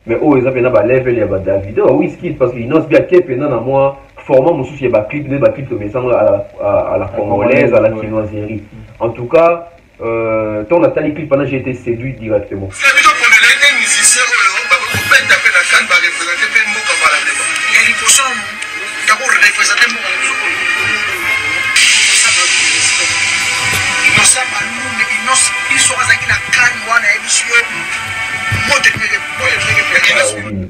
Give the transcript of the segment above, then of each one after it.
mais oh ils appellent ba level ya ba Davido Wizkid parce qu'il n'ose bien que pendant na moi format mon souci ba clip mais ça à la congolaise à la chinoiserie. En tout cas ton Nathalie clip pendant j'ai été séduit directement.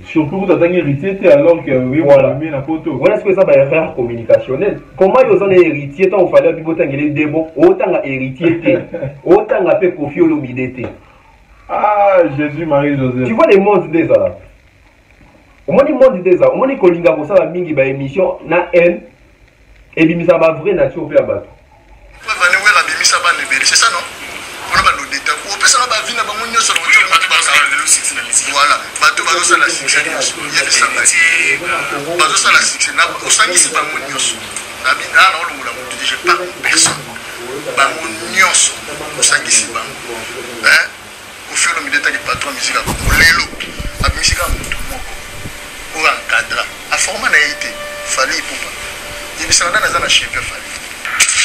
Surtout dans un héritier alors que oui voilà mis la photo. Voilà ce que ça va erreur communicationnelle. Comment ils ont héritier tant il fallait que autant il est débo autant héritier autant la paix confier au l'humidité. Ah Jésus Marie Joseph. Tu vois les mondes des là. Au moins les mondes des là. Au moins les kolinga pour ça la mingi ba émission na haine et bimisa ba vrai nature pe abato. C'est ça non? On va nous détailler. On peut savoir vie na ba monyo sur le voilà, bateau va dans la section. Il y a des samedis. Bateau dans la section. Au sein c'est pas mon nyos. Na bi na na olu la mutu je pas personne. Ba mon nyos. Au sein c'est pas. Hein? Au fur et à mesure que patron musique a lelo. A musique a mutu moko. Pour encadrer. A former na été. Fallait pour pas. Il y a ça dans la chef fallait.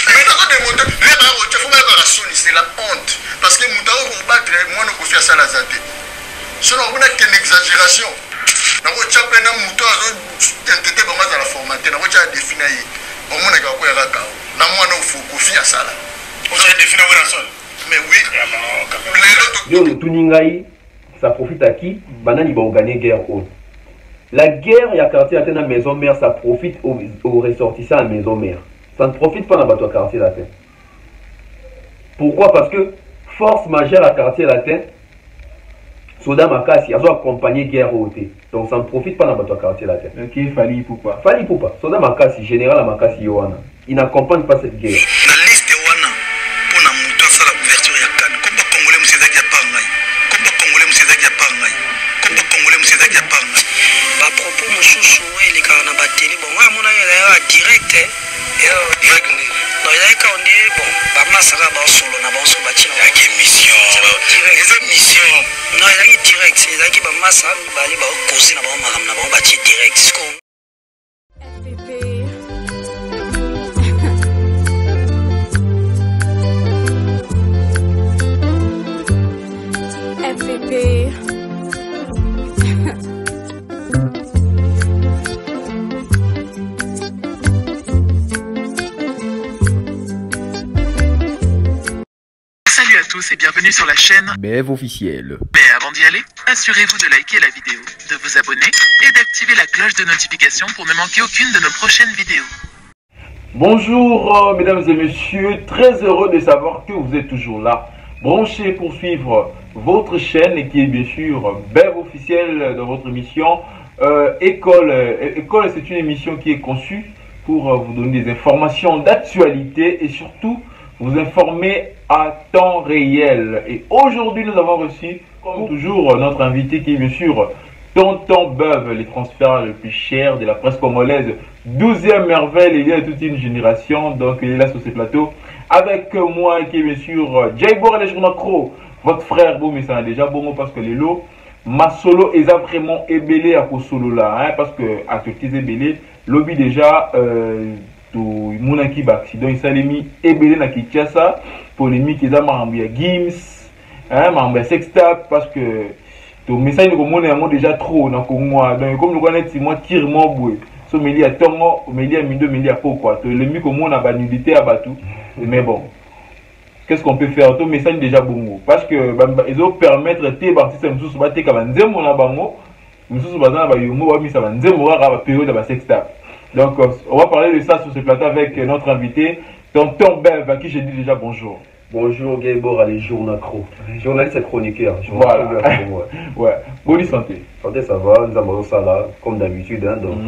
Mais dans des montants, les barreaux, tu faut mettre la sonne, c'est la honte. Parce que Moutao vont battre, moi, nous confions ça à la zate. Sinon, on n'a qu'une exagération. Nous avons déjà plein de moutons, nous avons déjà dans la formaté, nous avons déjà défini. Au moins, nous avons déjà fait. Nous avons confié à ça. On a défini la sonne. Mais oui, les autres. Tuningaï, ça profite à qui? Banani va gagner guerre haute. La guerre, il y a quartier à la maison mère, ça profite aux ressortissants à la maison mère. Ça ne profite pas dans votre quartier latin. Pourquoi? Parce que force majeure à quartier latin, Soda Makasi, a accompagné guerre au thé. Donc ça ne profite pas dans votre quartier latin. Ok, Fali Poupa. Fali Poupa. Soda Makasi, général à Makasi Yohana. Il n'accompagne pas cette guerre. La liste Yohana, pour la mouton, ça la ouverture ya Cannes. Comme pas Congolais, monsieur Zaki a parlé. Comme pas Congolais, monsieur Zaki a parlé. Comme pas Congolais, monsieur Zaki a parlé. À propos, mon chouchou, il est quand on a battu. Bon, moi, mon ami, il est direct. Direct. Non, il est quand on est bon. Bah, moi, ça va, bah, solo, on a bon, sur bâti. Il y a des missions. Les missions. Non, il y a des direct. Il y a qui, bah, moi, ça va, bah, il va causer, on a bon, bâti direct. Salut à tous et bienvenue sur la chaîne BF officiel. Mais avant d'y aller, assurez-vous de liker la vidéo, de vous abonner et d'activer la cloche de notification pour ne manquer aucune de nos prochaines vidéos. Bonjour mesdames et messieurs, très heureux de savoir que vous êtes toujours là, branchés pour suivre votre chaîne qui est bien sûr BF officiel dans votre émission École. École, c'est une émission qui est conçue pour vous donner des informations d'actualité et surtout vous informer à temps réel. Et aujourd'hui, nous avons reçu, comme toujours, notre invité qui est bien sûr Tonton Beuve, les transferts les plus chers de la presse congolaise, 12e merveille, il y a toute une génération, donc il est là sur ce plateau. Avec moi qui est bien sûr Jay Bor et les Macro, votre frère, bon, mais ça a déjà bon parce que les lots, ma solo est vraiment ébélé à cause solo là, hein, parce que à tout qui est ébélé, lobby déjà. To monaki ba accident isalemi ebele na Kinshasa polémique eza makambo ya Gims hein makambo ya sextap parce que to message ko mona yango déjà trop na kongwa donc comme le connaître moi tire mo boue so meli ya tongo meli ya mindo meli ya pokwa to lemi ko mona ba nudité à batu mais bon qu'est-ce qu'on peut faire to message déjà bongo parce que ils ont permettre té artiste mususu ba te ka banzemo na bango mususu bazana ba yomo ba misa banzemo ka ba période ba sextap. Donc, on va parler de ça sur ce plateau avec notre invité, Tonton Beuve, à qui j'ai dit déjà bonjour. Bonjour, Gaybor, les journacro. Journaliste et chroniqueur. Voilà. Ouais. Bonne santé. Santé, ça va. Nous avons ça là, comme d'habitude. Hein, donc,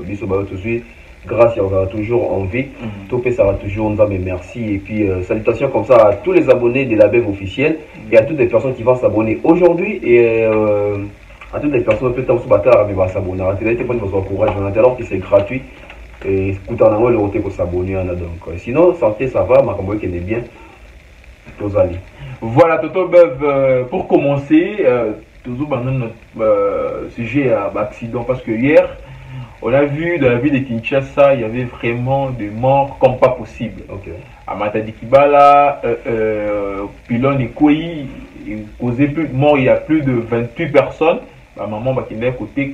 bisous, tout de suite. Grâce, il y aura toujours en vie. Topé, ça va toujours. Nous avons merci. Et puis, salutations comme ça à tous les abonnés de la BEV officielle et à toutes les personnes qui vont s'abonner aujourd'hui. Et à toutes les personnes peut-être sur Bata avec s'abonner. Alors que c'est gratuit. Et écoutez, on a le côté pour s'abonner. Donc, sinon, santé, ça va. Ma qui est bien. Voilà, Toto Beuve, pour commencer, toujours notre sujet à accident parce que hier, on a vu dans la ville de Kinshasa, il y avait vraiment des morts comme pas possible. À Matadi Kibala, Pilon et Kouyi, il causait plus de morts, il y a plus de 28 personnes. Ma maman qui est côté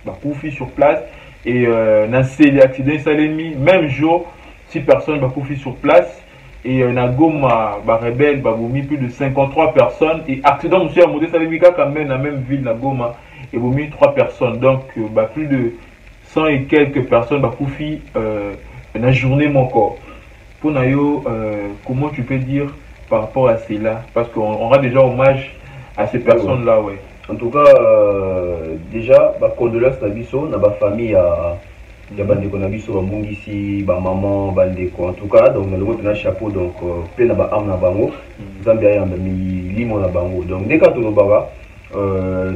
Bakoufi sur place. Et dans ces accidents, même jour, 6 personnes Bakoufi sur place. Et Nagoma, rebelle, Baboumi, plus de 53 personnes. Et accident, monsieur Amoudé, ça veut dire quand même dans la même ville, Nagoma, et Baboumi, 3 personnes. Donc, plus de 100 et quelques personnes Bakoufi dans la journée, mon corps. Pour Nayo, comment tu peux dire par rapport à cela? Parce qu'on rend déjà hommage à ces personnes-là, ouais. En tout cas, déjà, condoléances à Bisso, na ba famille à Bandeko na Bisso, ba Mungisi, ba maman, Bandeko. En tout cas, donc le mot na chapeau, donc plein na ba am na bango, Zambia ya mi limo na bango. Donc dès quand on baba,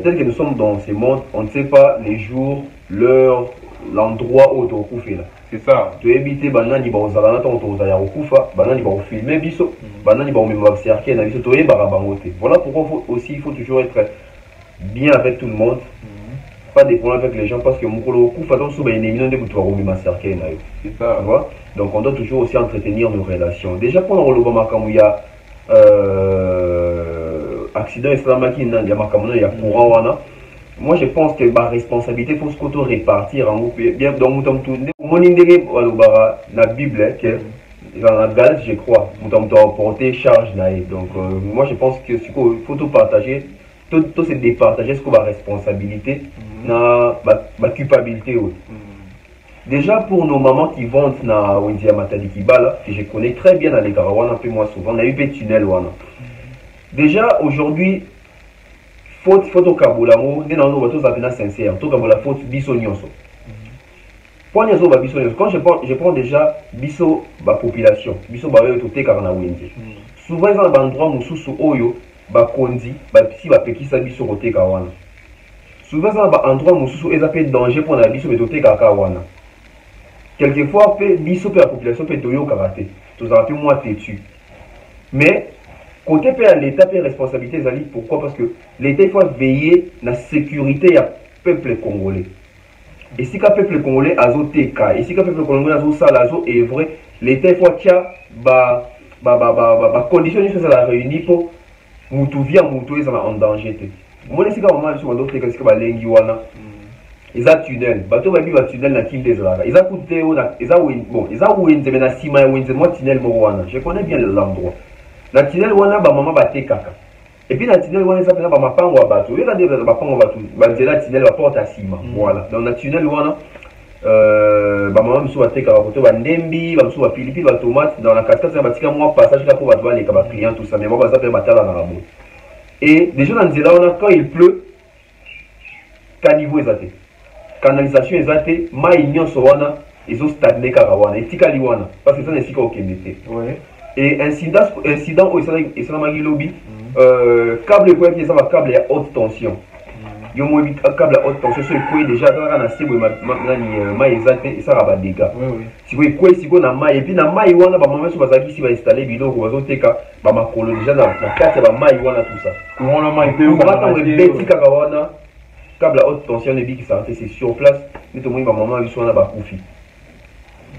tel que nous sommes dans ce monde, on ne sait pas les jours, l'heure, l'endroit où on est là. C'est ça. Tu éviter banani ba ozala na ton ozala okufa, banani ba filmer Bisso, banani ba mémoire cercle na Bisso, to e ba bango te. Voilà pourquoi il faut toujours être bien avec tout le monde, pas dépendre avec les gens parce que mon coup façon sous ben ennemi de pouvoir remettre ma cercle là. C'est ça. Donc on doit toujours aussi entretenir nos relations. Déjà pour le Obama quand il y a accident islamique il y a makamuna il y a courant wana. Moi je pense que ma responsabilité faut se qu'auto répartir en groupe bien dans mon tout mon indégé la Bible que dans la Galate je crois mon porter charge là donc moi je pense que il faut tout partager. Tout c'est départager ce qu'on va responsabilité, na culpabilité. Déjà pour nos mamans qui vont na Wendia Matadi Kibala, que je connais très bien dans les Garawana, un peu moins souvent, on a eu des tunnels. Déjà aujourd'hui, faute au Kaboulamo, nous avons tous appelés sincères, tout comme la faute biso nyonso. Quand je prends déjà biso la population, biso ba yo tout karna Wendia. Souvent ils ont un endroit où sous oyo bakondi si bapekisa biso koteka wana souvent ça ba endroit mosusu ezapé danger pour na biso betoteka ka wana quelquefois pe biso pe la population pe toyo karaté tous un peu moins têtu mais côté pe à l'état pe responsabilité ezali pourquoi parce que l'état il faut veiller la sécurité ya peuple congolais et si ka peuple congolais azoteka et si ka peuple congolais azosala azo est vrai l'état il faut tia ba conditions ça la réunir pour mutu via mutu ezala en danger te mona sika mama biso bato teka sika balengi wana eza tunnel bato babi ba tunnel na kinde ezalaka eza kute ona eza bon eza wenze na sima ya wenze mo tunnel moko wana je connais bien l'endroit na tunnel wana ba mama batekaka et puis na tunnel wana eza pena ba mapango ya bato yeka de ba mapango bato ba nzela tunnel ba porte à sima voilà donc na tunnel wana ba mama biso batekaka koto ba ndembi ba biso ba pilipili ba tomate dans la cascade ça batika moi passage là pour bato baleka ba client tout ça mais moi baza pe batala na rabo et déjà dans nzela wana quand il pleut caniveau ezate canalisation ezate mai nyonso wana ezo stagner kaka wana etikali wana parce que ça n'est sika okende te et incident au esalamaki lobi câble quoi qui ça va câble à haute tension yo mo câble à haute tension so ekoyi déjà dans na sebo nani mai ezate ça va dégâts siko ekoyi siko na mai et puis na mai wana ba mama so bazaki si ba installer biloko bazoteka ba makolo déjà na kati ya ba mai wana tout ça courant la mai pe on va attendre beti kaka wana câble à haute tension ne dit qui s'arrête c'est sur place mais tout le monde ba mama biso wana ba kufi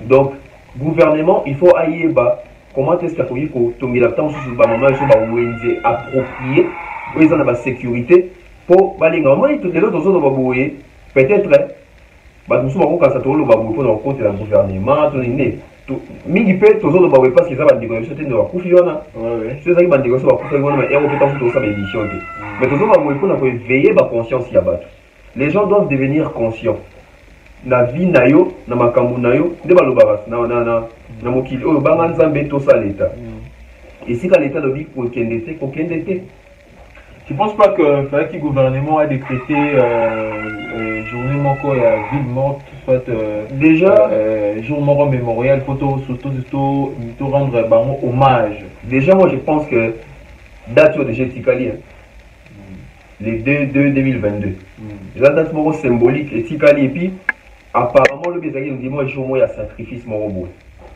donc gouvernement il faut ailler ba comment est-ce qu'il faut que tongela temps sur ba mama biso ba wenze approprié ils ont la sécurité pour balinga moi tout les autres zones baboye peut-être ba nous sommes encore ça tout le baboye pour compte le gouvernement tout né tout mingi pe tout zones baboye parce que ça va négocier te no kufi wana c'est ça qui va négocier ba kufi wana mais on peut pas tout ça émission mais tout zones baboye pour veiller ba conscience ya bato les gens doivent devenir conscients na vie na yo na makambo na yo nde balobaka na mokili oyo banga nzambe to sa l'état et si ka l'état lobi ko kende te. Tu ne penses pas que fallait que le gouvernement a décrété journée moko à ville morte, soit déjà jour mort mémorial, photo surtout rendre hommage. Déjà moi je pense que date déjà Tikali les 2022. La date moro symbolique et Tikali et puis apparemment le bezaki nous dit moi jour moi il y a sacrifice moro beau.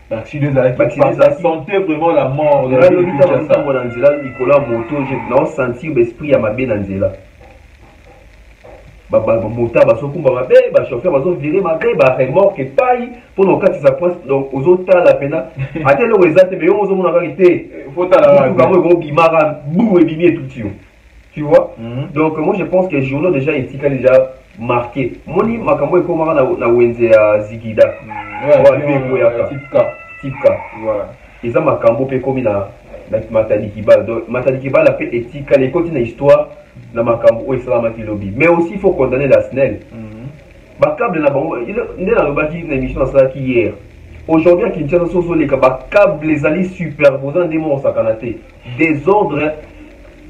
La santé vraiment la mort. Là, le Nicolas moto, j'ai senti l'esprit à ma bien dans mota basokumba mabe bachauffeur bazovire mabe baremorke epai mpona okatisa pointe donc ozotala pena ate eloko eza te me yo ozomona kaki te fotalaakango ekobimaka bu ebimi etuti yo tu vois. Donc moi je pense que le journal déjà etikali déjà marqué moni makambo ekomaka na wenze ya zigida tipka eza makambo mpe ekomi na Matadi Kibala. Donc Matadi Kibala fait éthique, les côtés de l'histoire, dans ma cambo ou Islamati lobby. Mais aussi il faut condamner la SNEL. Câble na bango, il est dans le bâti une émission dans ça hier. Aujourd'hui à Kinshasa soso les câble les alliés superposant des mots en kanaté. Désordre.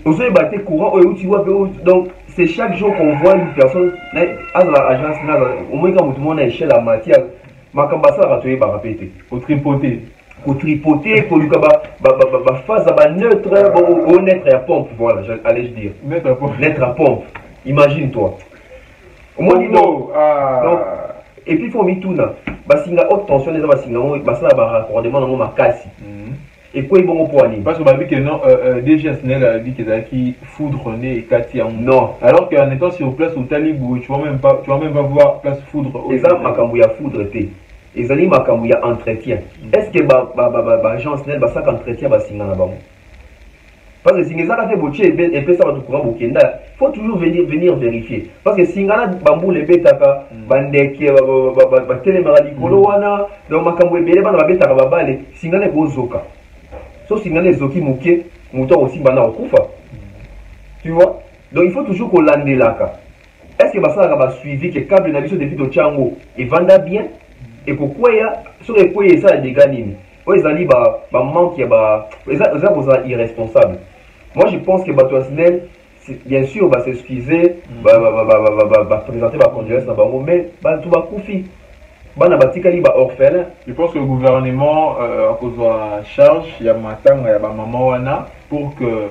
Aux yeux batté courant où tu vois donc c'est chaque jour qu'on voit une personne à l'agence au moins quand tout le monde a échelle la matière. Ma cambassa a ratué par répéter. Au tripoter. Au tripoter pour lui phase à neutre au neutre à pompe, voilà, allais je dire neutre à pompe, imagine-toi au moins donc et puis il faut mettre tout là basinga haute tension les basinga basala ba raccordement dans ma casse et quoi ils vont poigner parce que bah que non déjà Snell a dit qu'ils foudre et Katia non alors qu'en étant sur place au Talibou tu vas même pas voir place foudre et ça makambu ya foudre té les amis makambu ya entretien est-ce que agence Snell ba ça entretien basinga na bango parce que si les gens ont fait et puis ça va tout courant bokenda faut toujours venir vérifier parce que si ngana bambou les betaka bandeke ba telemara likolo wana donc makambu ebele bana betaka babale si ngana ko zoka so si ngana zoki muke muto aussi bana okufa tu vois donc il faut toujours qu'on landelaka est-ce que ça va suivi que câble na biso depuis to chango et vanda bien et pourquoi sur les poids ça des ganini ils allaient manque ils irresponsable. Moi je pense que Batoisnel bien sûr va s'excuser va présenter ma condoléance mais tout va koufi bana batikali ba orphelin. Je pense que le gouvernement a cause de charge il y a matanga ya ba maman wana pour que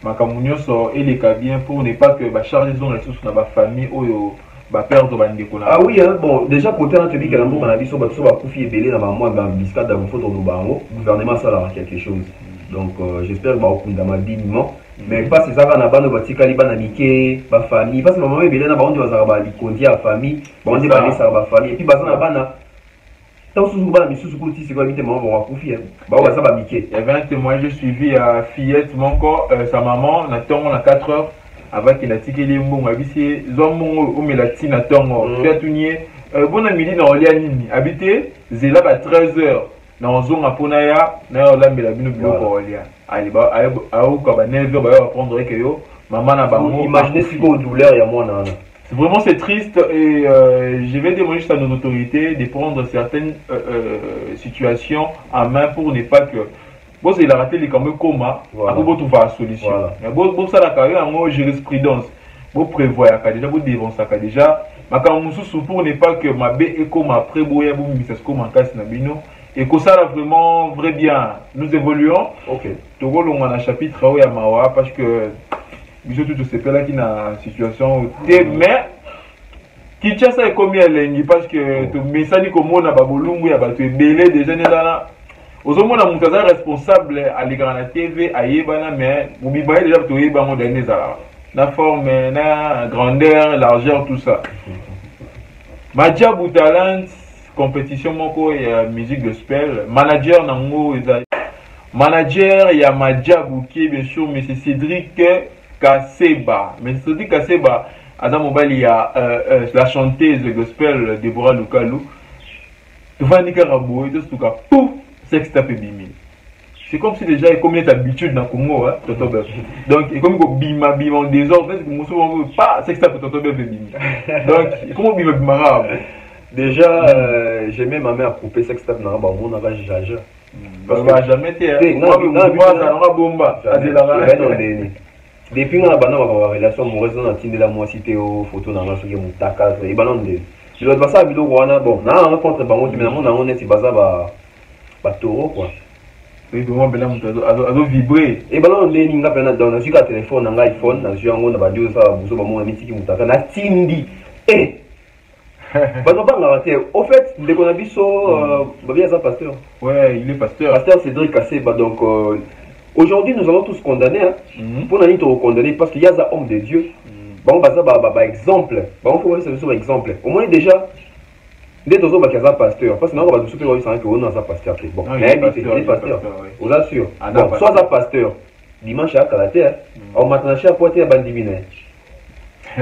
makamunyo so et les cas bien pour ne pas que ba charge les ressources sur la famille oyo ah oui, hein, bon, déjà côté on te dit que l'amour on a vu sur Koufi et Belé dans ma biscuit dans mon photo de Bango, gouvernement ça là quelque chose. Donc j'espère que on dans ma dignement. Mais pas c'est ça qu'on a bano batika li bana mike, ba famille, parce que maman et Belé na ba on doit avoir li kondia à famille, on dit ba ça ba famille et puis ba ça bana tant sous bana misu sous kuti c'est quoi vite maman va Koufi hein. Ba ça ba mike. Il y avait un témoin j'ai suivi à Fillette mon corps sa maman na temps à 4 heures avant qu'il a tiqué les mots, ma vie c'est Zomo ou Melatina Tongo, Fiatunier, bon ami dit dans Olianini, habité, Zéla à 13h, dans Zone à Ponaya, n'a la Melabino pour Olia. Allez, bah, à 9h, va prendre que yo, maman n'a pas mot. Imaginez si vous douleur, il y a moi, vraiment c'est triste et je vais demander juste à nos autorités de prendre certaines situations en main pour ne pas que. Bon, il a raté les caméras coma, après vous trouvez la solution. Mais bon, ça la carrière en jurisprudence. Vous prévoyez déjà, vous dénoncez déjà. Mais quand vous sous pour ne pas que ma bé est comme après boya vous mis ça comme en casse nabino et que ça là vraiment vrai bien. Nous évoluons. OK. Tout le monde a un chapitre où il y a mawa parce que je tout ce là qui na situation mais qui tient ça comme il parce que tout message comme on a babolungu ya bato belé déjà là. Aux hommes, on a responsable à l'écran de la TV, à Yébana, mais vous voyez déjà que vous avez la forme, la grandeur, largeur, tout ça. Madia Boutalent, compétition, moko et musique gospel. Manager, manager, il y a Madia Bouké, bien sûr, mais c'est Cédric Kaseba. Mais Cédric Kaseba, Adam Mobile, il y a la chanteuse gospel Deborah Lukalou. Tu vas Nicaragua, et tout ça, pouf! C'est comme si déjà il y a d'habitude dans le Congo, hein, donc il comme bima en désordre, pas sexta pour Toto Bimi. Donc comment bima déjà j'ai ma mère à couper sexta dans le bon avant jaja. Parce que jamais été moi ça bomba depuis on a bana ma relation amoureuse dans Tindela moi cité au photo dans la sur mon taka et banon de je dois passer à vidéo bon na rencontre bango mais on est si baza ba taureau quoi. Oui, vraiment bela muto azo vibrer. Et ballon de ninga pena dans na suka téléphone na iPhone na jua ngo na ba dio ça buso ba mo na mitiki mutaka na tindi. Bah non pas la rater. Au fait, dès qu'on a vu ça bien ça pasteur. Ouais, il est pasteur. Pasteur Cédric Kaseba donc aujourd'hui nous allons tous condamner hein. Pour nani to condamner parce qu'il y a un homme de Dieu. bon bah exemple bon faut voir ça sur exemple au moins déjà dès que tu as pasteur parce que non on va tout super ça que on a ça pasteur bon mais pasteur on l'a sûr bon soit ça pasteur dimanche à caractère on maintenant chaque fois tu as bandimine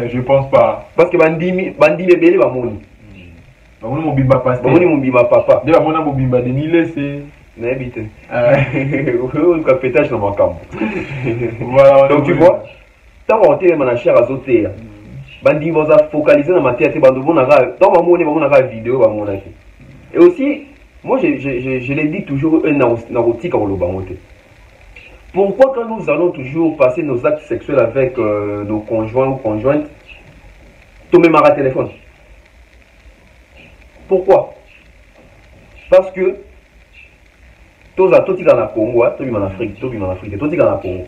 je pense pas parce que bandimi belé va moni on mon bimba pasteur on mon bimba papa de mon mon bimba de mille c'est n'habite le capétage dans mon camp voilà donc tu vois tant on était dans la chair à sauter bandi va focaliser dans ma tête bando bonaka dans ma monnaie bonaka vidéo ba monaki et aussi moi je l'ai dit toujours un narotique à le bangote pourquoi quand nous allons toujours passer nos actes sexuels avec nos conjoints ou conjointes tomber ma téléphone pourquoi parce que tous à tout dans la Congo tout en Afrique tout en Afrique tout dans la Congo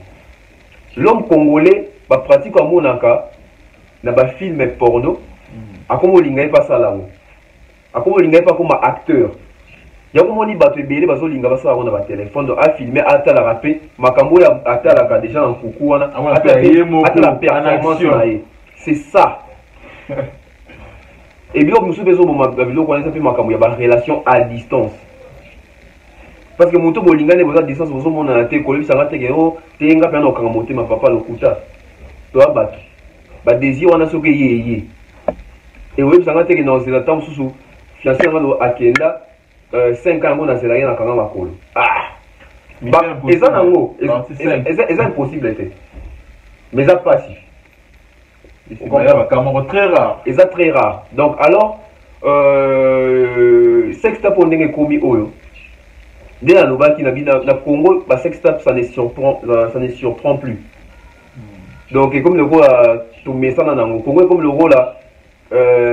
l'homme congolais va pratiquer comme monaka na ba film porno akomo linga pas ça là akomo linga pas comme acteur ya komo ni bato ebele bazo linga ba ça on ba téléphone a filmer ata la rapé makambo ya ata la déjà en kuku wana ata la performance c'est ça et bien nous besoin de ma vidéo connaître peu makambo ya ba relation à distance parce que moto bolinga ne boza distance bozo mona te ko lebisa ngate ke o te nga pe na okanga motema papa lokuta to abaki ba désir wana soki yeye et oui ça ngate ke na zela tam susu fiancé ngalo akenda 5 ans na zela yana kanga makolo ba eza nango eza impossible te mais ça passe très rare eza très rare donc alors sextape ndenge komi oyo dès la Lobaki na Congo ba sextape ça ne surprend plus donc comme le rôle tout messana na Congo comme le rôle là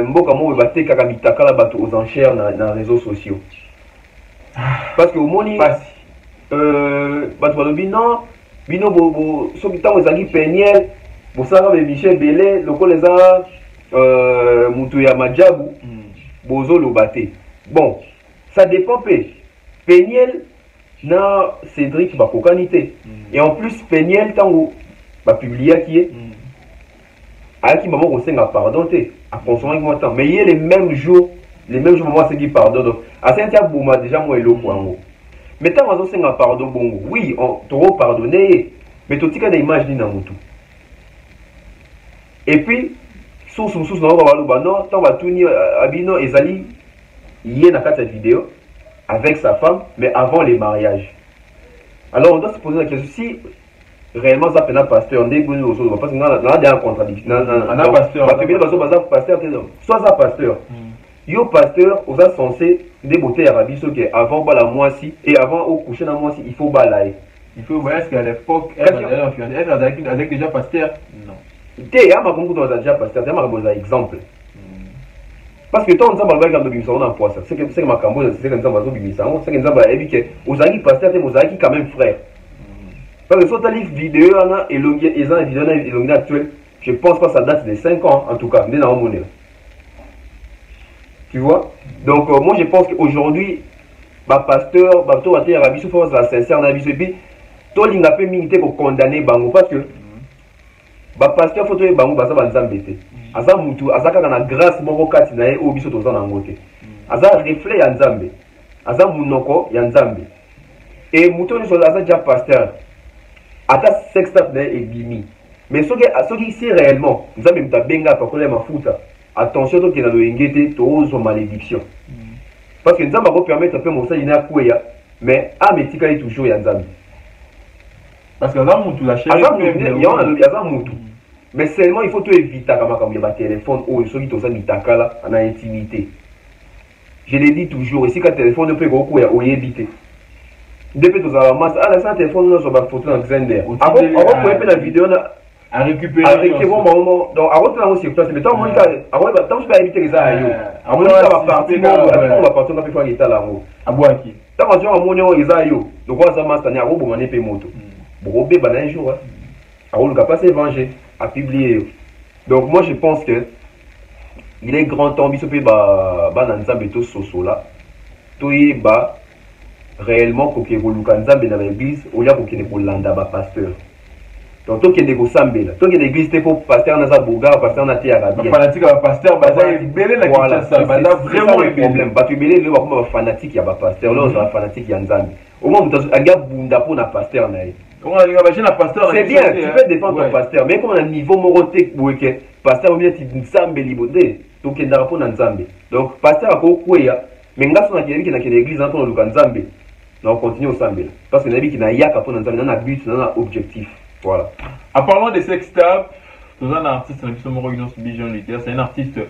mboka mo ba teka ka mitaka la bato aux enchères na réseaux sociaux parce que au moni bato balobi non bino bo soki tango ezali peniel bo sala be Michel Belé lokola eza mutu ya majabu bozo lobate bon ça dépend pe peniel na Cédric bakokanité et en plus peniel tango ba publier qui est qui maman conseille pardon te à consommer moi temps mais il y a les mêmes jours moi c'est qui pardon donc à saint bouma déjà moi elo kwango mais tant on senga pardon bongo oui on trop pardonner mais tout tika des images ni na mutu et puis sous na ba lo ba non tant va tourner abino ezali yé na cette vidéo avec sa femme mais avant les mariages alors on doit se poser la question si réellement ça fait un pasteur parce que on a des contradictions un pasteur soit ça pasteur yo pasteur on a censé déboter arabi ce que avant la moisi et avant au coucher dans moisi il faut balayer il faut voir est-ce qu'à l'époque elle avec déjà pasteur non té ya makongo dans déjà pasteur ya makongo exemple parce que tant on va regarder bimisa on a poisse c'est que makambo c'est que nzamba zo bimisa on c'est que nzamba ebi que ozali pasteur te ozali quand même frère. Parce que sur ta livre vidéo, et actuel, je pense pas que ça date de 5 ans, en tout cas, mais dans mon tu vois? Donc, moi, je pense qu'aujourd'hui, pasteur, Arabi, sous force la sincère, et puis, tout le monde milité pour condamner Bango, parce que, pasteur, faut que Bango, ça va nous embêter. Aza mutu, aza kaka na grâce, moko kati na ye, obiso toza na ngote. Aza reflet ya nzambe. Aza munoko ya nzambe. Et mutu, aza déjà pasteur. Ata sextape na ebimi mais soki si réellement nzambe mutabenga pakola mafuta attention to kena loengete to ozo malédiction parce que nzambe ko permettre pe mosali na kuya mais ametika est toujours ya nzambe parce que là mutu la chérie ya mutu mais seulement il faut to éviter kama ya ba téléphone ou soki to sa mitakala en intimité je l'ai dit toujours ici quand téléphone ne peut ko kuya oyebite depuis tout ça masse à la téléphone nous sur photo dans Xender avant on peut la vidéo à récupérer moment donc avant là aussi place mais tant moi avant tant je peux éviter les ayo avant ça va partir on va partir on va faire l'état là haut abouaki tant on va monner les ayo donc on ça masse tania robo mané pe moto robé ba un jour alors le capable c'est venger à publier donc moi je pense que il est grand temps biso pe ba na nzambe to soso là to ba réellement pour que vous l'ukanza dans l'église ou là pour qu'il ne landa ba pasteur Donc, toi qui es des sambela, toi qui es l'église, t'es pour pasteur Naza Boga, pasteur Nati Arabi. Fanatique, pasteur, Baza est belé la Kinshasa. Baza vraiment le problème. Bah, tu belé, le fanatique, il y a pas pasteur, là, on a fanatique, il y a Nzambi. Au moins, tu as un gars Bunda pour un pasteur. C'est bien, tu peux défendre ton pasteur, mais comme on a un niveau moroté, pasteur, on vient de Nzambi libodé, donc il y a un rapport dans Nzambi. Donc, pasteur, à quoi mais nous avons l'église en tant que Nzambi. On continue au Sambela. Parce que nous avons qui n'a yaka pour Nzambi, on a un but, on a un objectif. Voilà. En parlant des sextables, nous avons un artiste, c'est un artiste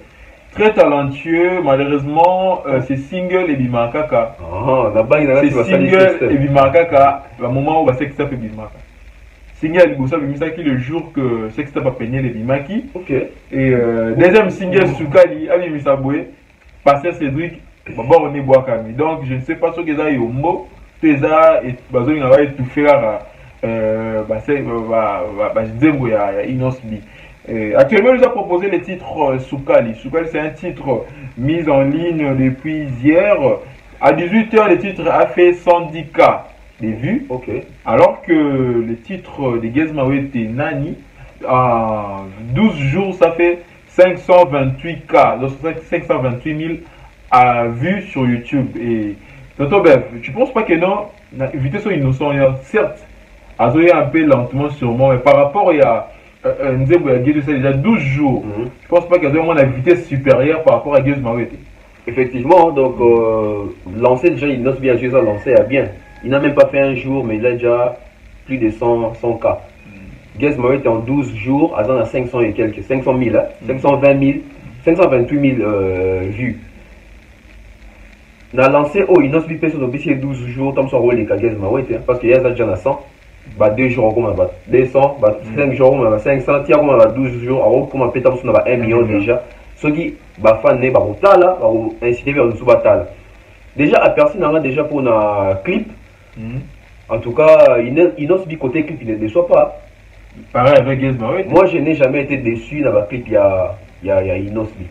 très talentueux. Malheureusement, c'est single et bimakaka. C'est single et bimakaka. Au moment où le sextape est bimaka. Single, vous savez, c'est le jour que sextape a peigné les bimaki. Ok. Et deuxième single, Soukali, Abi Misaboué, Pasteur Cédric, on est Boakami. Donc, je ne sais pas ce que ça y est au mot. Teza et Bazo, il va étouffer actuellement, il nous a proposé le titre Soukali. Soukali, c'est un titre mis en ligne depuis hier. À 18 h, le titre a fait 110K de vues. Okay. Alors que le titre de Gezmawete Nani, en 12 jours, ça fait 528K, donc 528 000 vues sur YouTube. Et Tonton Bev, tu ne penses pas que non, éviter son innocent, certes, un peu lentement sûrement, mais par rapport à déjà 12 jours, je ne pense pas qu'il y a vraiment une vitesse supérieure par rapport à Guez Mawete. Effectivement, donc lancer déjà, il note bien, Jésus a lancé à bien. Il n'a même pas fait un jour, mais il a déjà plus de 100 cas. Guez Mawete en 12 jours, à 500 et quelques, 500 000, hein, 520 000, 528 000 vues. On a lancé, il note bien sur 12 jours, comme ça, on les Guez Mawete, parce qu'il y a déjà 100. 2 jours, on va 200, 5 jours, on va 500, on va 12 jours, on va peut-être 1 million déjà. Ce qui va faire un inciter vers le sous-batal. Déjà, à personne n'a déjà pour un clip. En tout cas, il n'a pas côté clip, il ne déçoit pas. Pareil avec Gezma, oui. Moi, je n'ai jamais été déçu dans le clip, il y a Inosbi.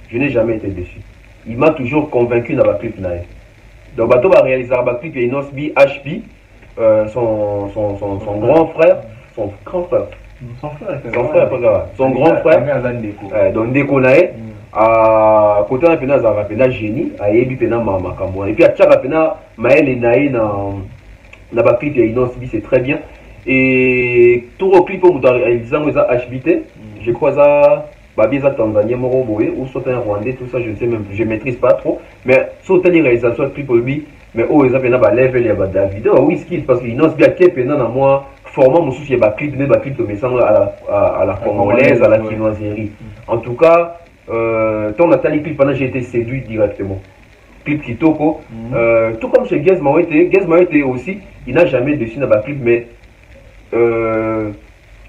Je n'ai jamais été déçu. Il m'a toujours convaincu dans le clip. Donc, Bato va réaliser le clip, il y a Inosbi HP. Son grand frère, son grand frère, son grand frère, donc Dekonae, à côté de la génie, à Ebi Pena Makambo. Et puis à Tchaka Pena, Maël et Naï dans la clip, c'est très bien. Et tout le clip, ils ont HBT, je crois ça. Babi za Tanzanie Moroboé ou soit un Rwandais, tout ça je ne sais même plus, je maîtrise pas trop, mais sauter les réalisations de clip lui, mais oh ils appellent ba level ya ba David, oh oui skill parce qu'il n'ose bien qu'il y a dans moi format mon souci ba clip de mes sangles à la congolaise, à la chinoiserie. En tout cas, ton Nathalie clip pendant j'ai été séduit directement. Clip Kitoko, tout comme chez Guez Mawete aussi, il n'a jamais déçu dans ba clip mais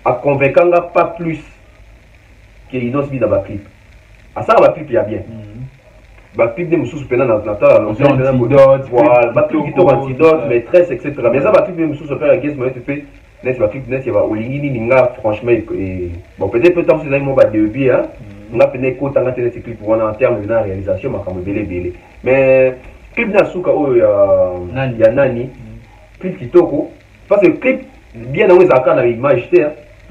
à convaincant pas plus que Inos bi dans le clip. À ça, le clip, il y a bien. Le clip de Moussous, c'est un antidote, voilà, le clip qui est antidote, maîtresse, etc. Mais ça, le clip de Moussous, c'est un clip qui est un clip qui est un franchement, bon, peut-être que c'est un début, on a peut-être qu'au temps de ce clip en termes de réalisation, mais le clip de Souka, il y a Nani, clip qui toko, parce que le clip, bien dans les accords avec l'image,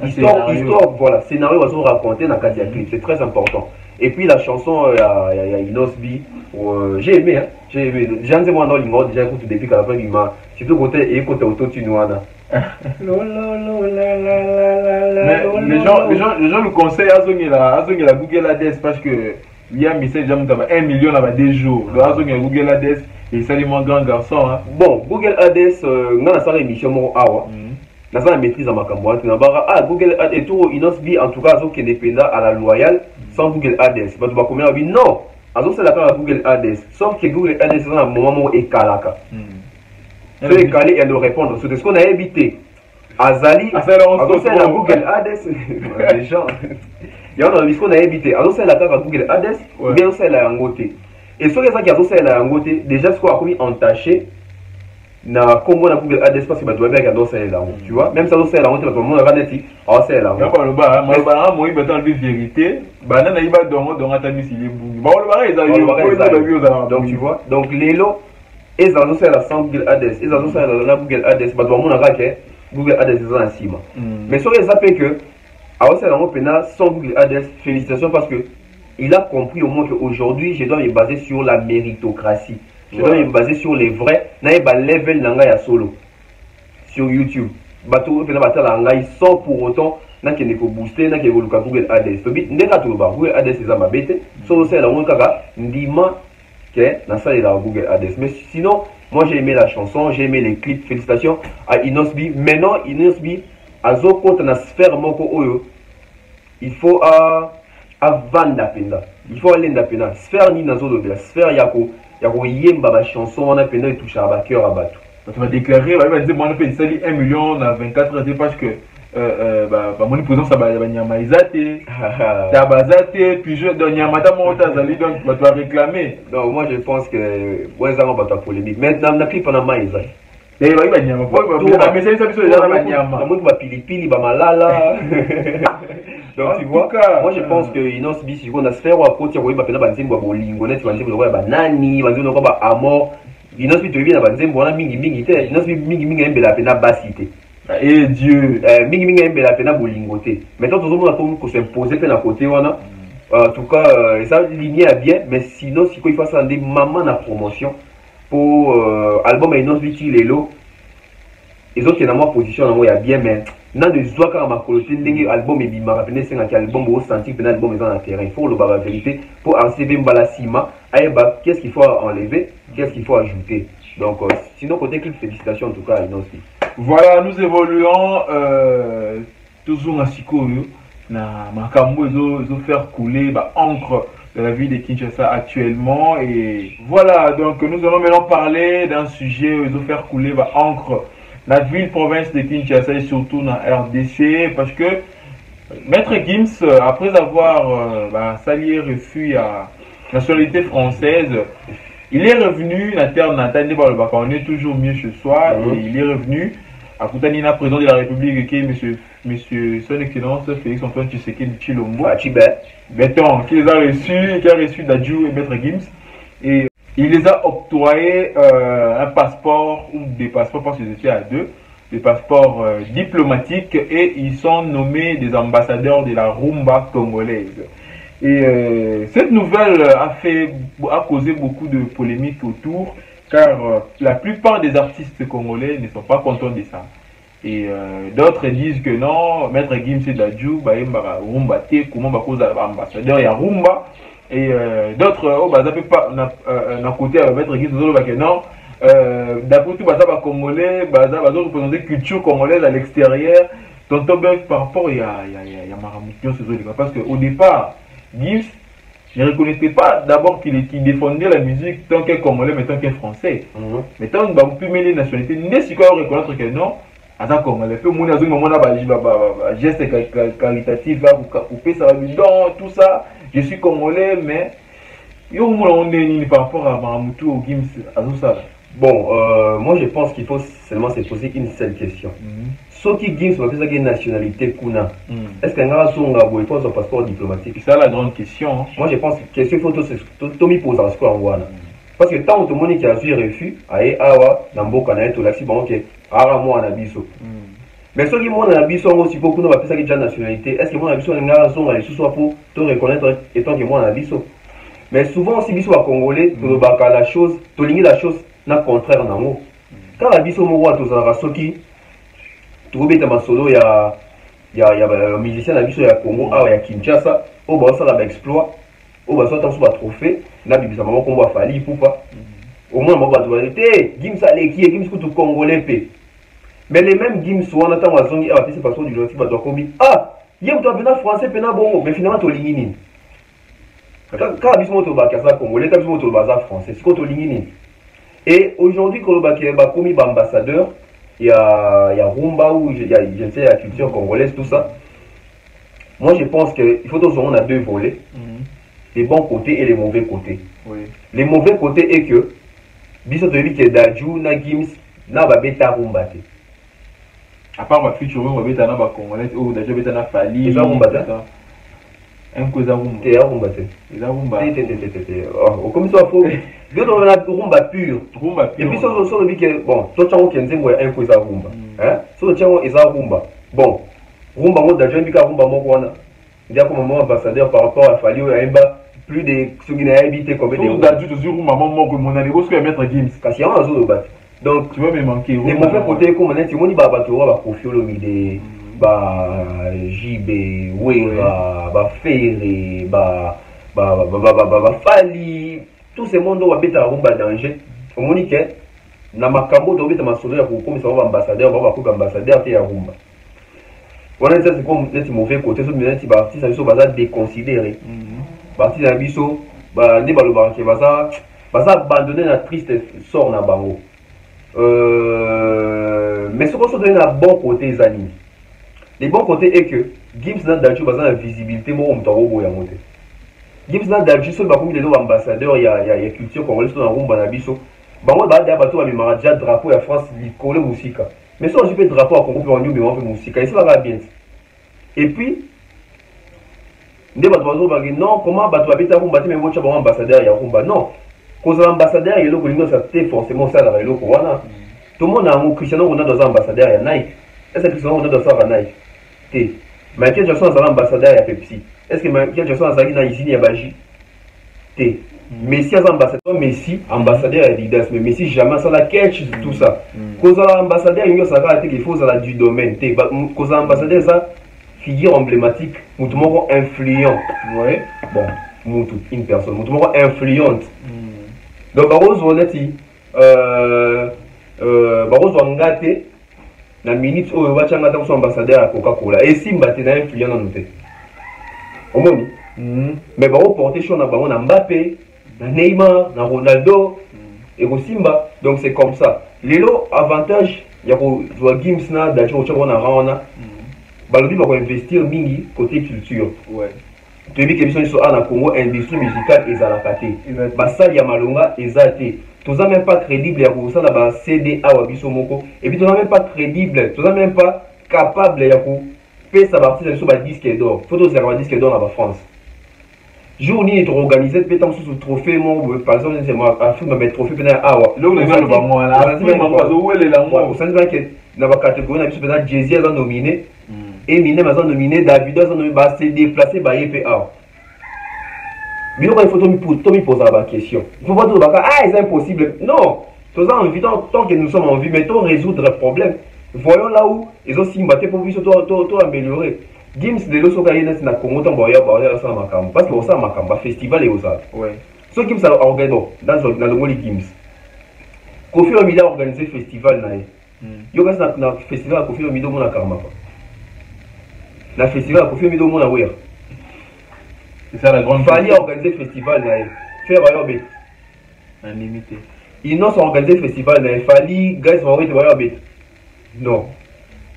histoire, voilà, scénario va se raconter dans le cadre clip, c'est très important. Et puis la chanson, il y a Inosbi, j'ai aimé, j'ai aimé. J'ai dit moi dans l'immo, déjà écoute depuis qu'à la fin du mois, surtout côté et côté auto-tunoana. Mais les gens le conseillent à la Google Adès parce que il y a un message de 1 million dans des jours. Donc à Google Adès, et salut mon grand garçon. Bon, Google Adès, on a une émission mon awa. Dans la maîtrise à Makambo, Google Ads et tout, Inosbi en tout cas, qui est dépendant à la loyale sans Google Ads. Mais tu vas combien de non, c'est la part à Google Ads. Sauf que Google Ads, c'est un moment où il est calaka. Il est calé et nous répondre. C'est ce qu'on a évité. Azali, c'est la Google Ads. Les gens, il y a ce qu'on a évité. C'est la part à Google Ads, ou bien c'est la Angoté. Et ce qui est la Angoté, déjà ce qu'on a commis entaché. Na combo na Google Ads parce que ba doit bien garder ça là, tu vois, même ça c'est là on te tout le monde va netti c'est là pas le bas moi il va dans la vérité ba na iba donc ata misi les bougi ba le bas donc tu vois donc les lots et ça c'est la sans Google Ads et ça c'est la Google Ads ba doit mon que Google ADS est en cima. Mais sur les appels que, alors c'est vraiment sans Google ADS, félicitations parce que il a compris au moins qu'aujourd'hui, je dois me baser sur la méritocratie. Je dois me baser sur les vrais. N'a pas level nanga solo sur YouTube. Bateau sans pour autant n'a qu'il faut booster, n'a qu'il faut Google ADS. Google ADS c'est ma bête. Solo c'est la montaga ndima que dans ça il a Google ADS. Mais sinon, moi j'ai aimé la chanson, j'ai aimé les clips. Félicitations à Inosbi. Maintenant Inosbi a zo compte na sphère moko oyo. Il faut vendre penda. Il faut aller penda. Sphère ni nazo de la sphère yako yemba ba chanson on a penda et toucher à cœur à bateau. Tu vas déclarer, tu vas dire moi on peut 1 million dans 24 heures parce que mon présence ça va nyama izate, tabazate puis je donne nyama ta monta zali donc tu vas réclamer. Donc moi je pense que ouais ça va pas polémique. Maintenant na clip na maïza. Mais il va nyama. Mais c'est ça biso déjà nyama. Moi ba pilipili ba malala. Donc tu vois, moi je pense que Inos Bisi on a sphère ou à côté on va pena banzembo ba bolingo net banzembo ba nani banzembo ba amor. Inos Bisi tu viens banzembo na mingi te. Inos mingi embela pena basité. Et Dieu, mingi embela pena bolingo te. Maintenant tout le monde a s'imposer pena côté wana. En tout cas, ça ligne est bien, mais sinon si quoi il faut ça des maman na promotion pour album Inos Bisi lelo. Les autres qui sont dans ma position, il y a bien, mais dans des joies quand ma colonie, l'album est bimara, pendant que l'album est senti que l'album est dans le terrain. Il faut le la vérité pour enseigner Mbalasima. Qu'est-ce qu'il faut enlever, qu'est-ce qu'il faut ajouter. Donc, sinon, côté clip, félicitations en tout cas à Inos. Voilà, nous évoluons toujours à Sikoyo. Na Makambo, ils ont fait couler encre de la vie de Kinshasa actuellement. Et voilà, donc nous allons maintenant parler d'un sujet où ils ont fait couler encre. La ville-province de Kinshasa et surtout dans RDC parce que Maître Gims, après avoir sali refus à la nationalité française, il est revenu la terre natale, on est toujours mieux ce soir, et il est revenu à Koutanina, président de la République, qui est monsieur son excellence Félix Antoine Tshisekedi Tshilombo, béton, qui a reçu Dadju et Maître Gims. Et il les a octroyé un passeport ou des passeports parce qu'ils étaient à deux, des passeports diplomatiques et ils sont nommés des ambassadeurs de la rumba congolaise. Et cette nouvelle a causé beaucoup de polémiques autour car la plupart des artistes congolais ne sont pas contents de ça. Et d'autres disent que non, Maître Gims et Dadju, rumba te, comment cause ambassadeur, il y a rumba. Et d'autres, n'a côté à Maître Gims, non, d'après tout, congolais, représenter culture congolaise à l'extérieur. Tonton Ben, par rapport, il y a Maramoution, parce qu'au départ, Gims ne reconnaissait pas d'abord qu'il défendait la musique tant qu'un congolais, mais tant qu'un français. Mais tant qu'on peut mêler les nationalités, n'est-ce qu'il faut reconnaître que non, à ça congolais, peu mon geste caritatif, ça va tout ça. Je suis congolais, mais on est par rapport à Maramoutou au Gims, à tout ça. Bon, moi je pense qu'il faut seulement se poser une seule question. Ce qui Gims va faire une nationalité Kuna, est-ce qu'un gars son passeport diplomatique? C'est ça la grande question. Moi je pense que question il faut tout me poser à ce qu'on voit. Parce que tant que tout le monde qui a su refus, aïe, awa, namboka na eto laxi bon ok, ara moi na biso. Mais ceux qui montent dans la biso, aussi beaucoup de personnes qui ont la nationalité, est-ce que moi la biso est un son à soit pour te reconnaître étant que moi la biso? Mais souvent si biso à congolais, tu le baka la chose, tu lignes la chose n'a contraire en amour. Quand la biso mo wa to za rasoki, tu veux mettre ma solo il y a musicien la biso ya Congo, ah ya Kinshasa, au bas ça la exploit, au bas ça tant soit trophée, na bibisa maman qu'on va fali pour pas. Au moins moi va te Gims allez qui Gims tout congolais pe. Mais les mêmes Gims, on attend à Zongi, ah, c'est façon du loti, bah, ah, il y a un français, pena bon, mais finalement, tu lignes. Quand tu as un baza congolais, tu as un baza français, c'est quoi tu lignes. Et aujourd'hui, quand tu as commis ambassadeur, il y a Rumba ou je ne sais, la culture congolaise, tout ça. Moi, je pense qu'il faut que on a deux volets, les bons côtés et les mauvais côtés. Oui. Les mauvais côtés est que, biso te dit que Dadju, na Gims, na ba beta Rumba te. À part ma future, on va mettre un congolais ou déjà mettre un fali. Ils ont Rumba te. Un cause à Rumba. T'es à Rumba te. Ils ont Rumba. Oh, comme ça, faut. Deux on a Rumba pur. Rumba pur. Et puis, ça, on dit que, bon, toi, tu as un cause à Rumba. hein so tiango eza rumba bon rumba ngo dajo mbika rumba moko wana ndia ko maman ambassadeur par rapport à Fally Oyemba plus de ce qui n'a habité comme des dajo toujours maman moko mon ami parce que mettre Gims kasi yango azo bat donc tu vas me manquer les mauvais côté comme on est moni ba bato ba Koffi Olomide ba JB Wera ba Ferré ba Fally tout ce monde va beta rumba danger omoni ke na makambo to beta masolo ya ko komisa ba ambassadeur ba ko ambassadeur te ya rumba wana c'est comme net mauvais côté so minati ba artiste so baza déconsidéré ba artiste na biso ba ne ba lo ba ke baza abandonner na triste sort na bango mais ce qu'on se donne à bon côté zani les bons côtés est que Gims na Dadju baza na visibilité mo mtarobo ya monte Gims na Dadju so ba komi les ambassadeurs ya culture congolaise na rumba na biso bango ba da bato ba mimara déjà drapeau ya France likole musika mais so on peut drapeau à Congo pour nous mais on fait musika et ça va bien et puis nde bato bazo ba non comment bato abita rumba te mais mo cha ba ambassadeur ya rumba non cause ambassadeur yelo ko lingo ça te forcément ça la yelo ko wana tout le monde a un Cristiano Ronaldo ambassadeur ya Nike est-ce que Cristiano Ronaldo ça va Nike T Michael Jackson est ambassadeur ya Pepsi est-ce que Michael Jackson a na usine ya Baji T Messi est ambassadeur Messi ambassadeur ya Adidas mais Messi jamais ça la catch tout ça cause ambassadeur il ça va être qu'il faut ça du domaine T cause ambassadeur ça figure emblématique mutu moko influent ouais bon mutu une personne mutu moko influente donc Rose Voneti barozo ngate na minute oyo bachanga ta ambassadeur à Coca-Cola et simba te na influent na noté omoni mais baro porter show na bango na Mbappé na Neymar na Ronaldo et Simba donc c'est comme ça lelo avantage ya ko joa Gims na Dadju cho na raona balobi ba ko investir mingi côté culture ouais tu dis que biso so na Congo industrie musicale ezalaka te basali ya malonga ezate toza même pas crédible ya ko sala ba CD awa biso moko et puis toza même pas crédible toza même pas capable ya ko pesa ba artiste so ba disque d'or photo za ba disque d'or na France jour ni est organisé peut-être sous trophée mon par exemple c'est moi à film mettre trophée pena awa là on est ba moi là film ba zo wele la moi ça veut dire que na ba catégorie na biso pena Jay-Z a nominé Eminem a nominé Davido a nominé ba c'est déplacé ba EPA mais il faut me poser la question. Il faut pas dire c'est impossible. Non, tous en vie, tant que nous sommes en vie, mettons résoudre le problème. Voyons là où ils ont aussi battu pour tout améliorer. Gims de l'eau sur Gaïnes n'a qu'au montant boya ça macam parce que ça macam festival et aux autres. Ouais. Ce Gims a organisé dans le Moli Gims. Koffi Olomide a organisé festival naï. Yo a na festival Koffi Olomide mon karma pas. Na festival Koffi Olomide mon aware. C'est ça la grande. Fally a organisé festival naï. Faire Royobet. Un limité. Ils n'ont organisé festival naï. Fally guys vont être Royobet. Non.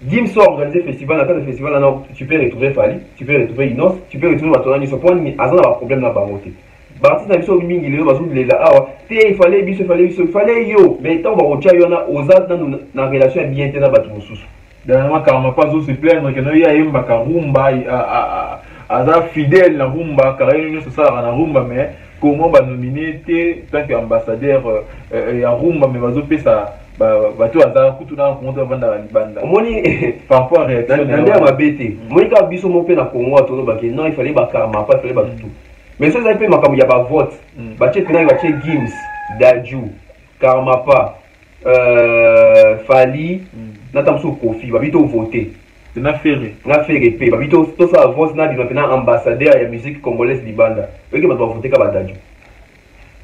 Gims a organisé festival dans le festival non, tu peux retrouver Fally, tu peux retrouver Inos, tu peux retrouver Matona sur point mais azan a problème na bangoté. Barti na biso mingi lelo bazo lela awa te il fallait yo mais tant ba rocha yo na ozat na relation bien te na batu mususu. Dernièrement karma pas zo se plaindre que no ya yemba ka rumba aza fidèle na rumba car il se ça na rumba mais comment ba nominer te tant qu'ambassadeur ya rumba mais bazo pesa bato aza kutuna konta banda banda omoni par rapport à réaction ndia mabete monika biso mo pe na Congo atono ba non il fallait ba karma pas il fallait ba tout mais ça pe makambo ya ba vote ba che tena ba che Gims Dadju karma pas Fally na tamso Koffi ba bito voter na ferré pe ba bito to ça vote na bi na ambassadeur ya musique congolaise libanda weke ba voter ka ba Dadju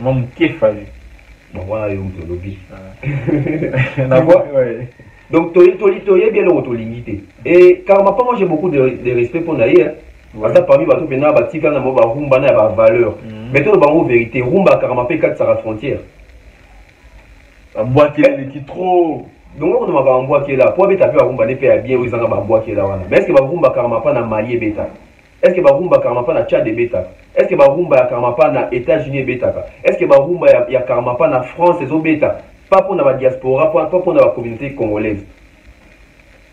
mon ke Fally. Bon, voilà, il y a un lobby. Donc, tu es bien l'auto-limité. Et car moi, j'ai beaucoup de respect pour Naïe. Parce que parmi les gens, il y a des rumba na ba valeur. Mais tout le vérité, rumba car ma 4 sur la frontière. La boîte qui trop. Donc, on va en bois qui est là. Pour beta faire rumba les faire bien, ils ont un bois qui est là. Mais est-ce que ba rumba car ma pas na Mali beta? Est-ce que ba rumba car ma pas na Tchad beta? Est-ce que Barumba ya Karmapa na États-Unis beta? Est-ce que Barumba ya Karmapa na France et beta? Pas pour la diaspora, pas pour la communauté congolaise.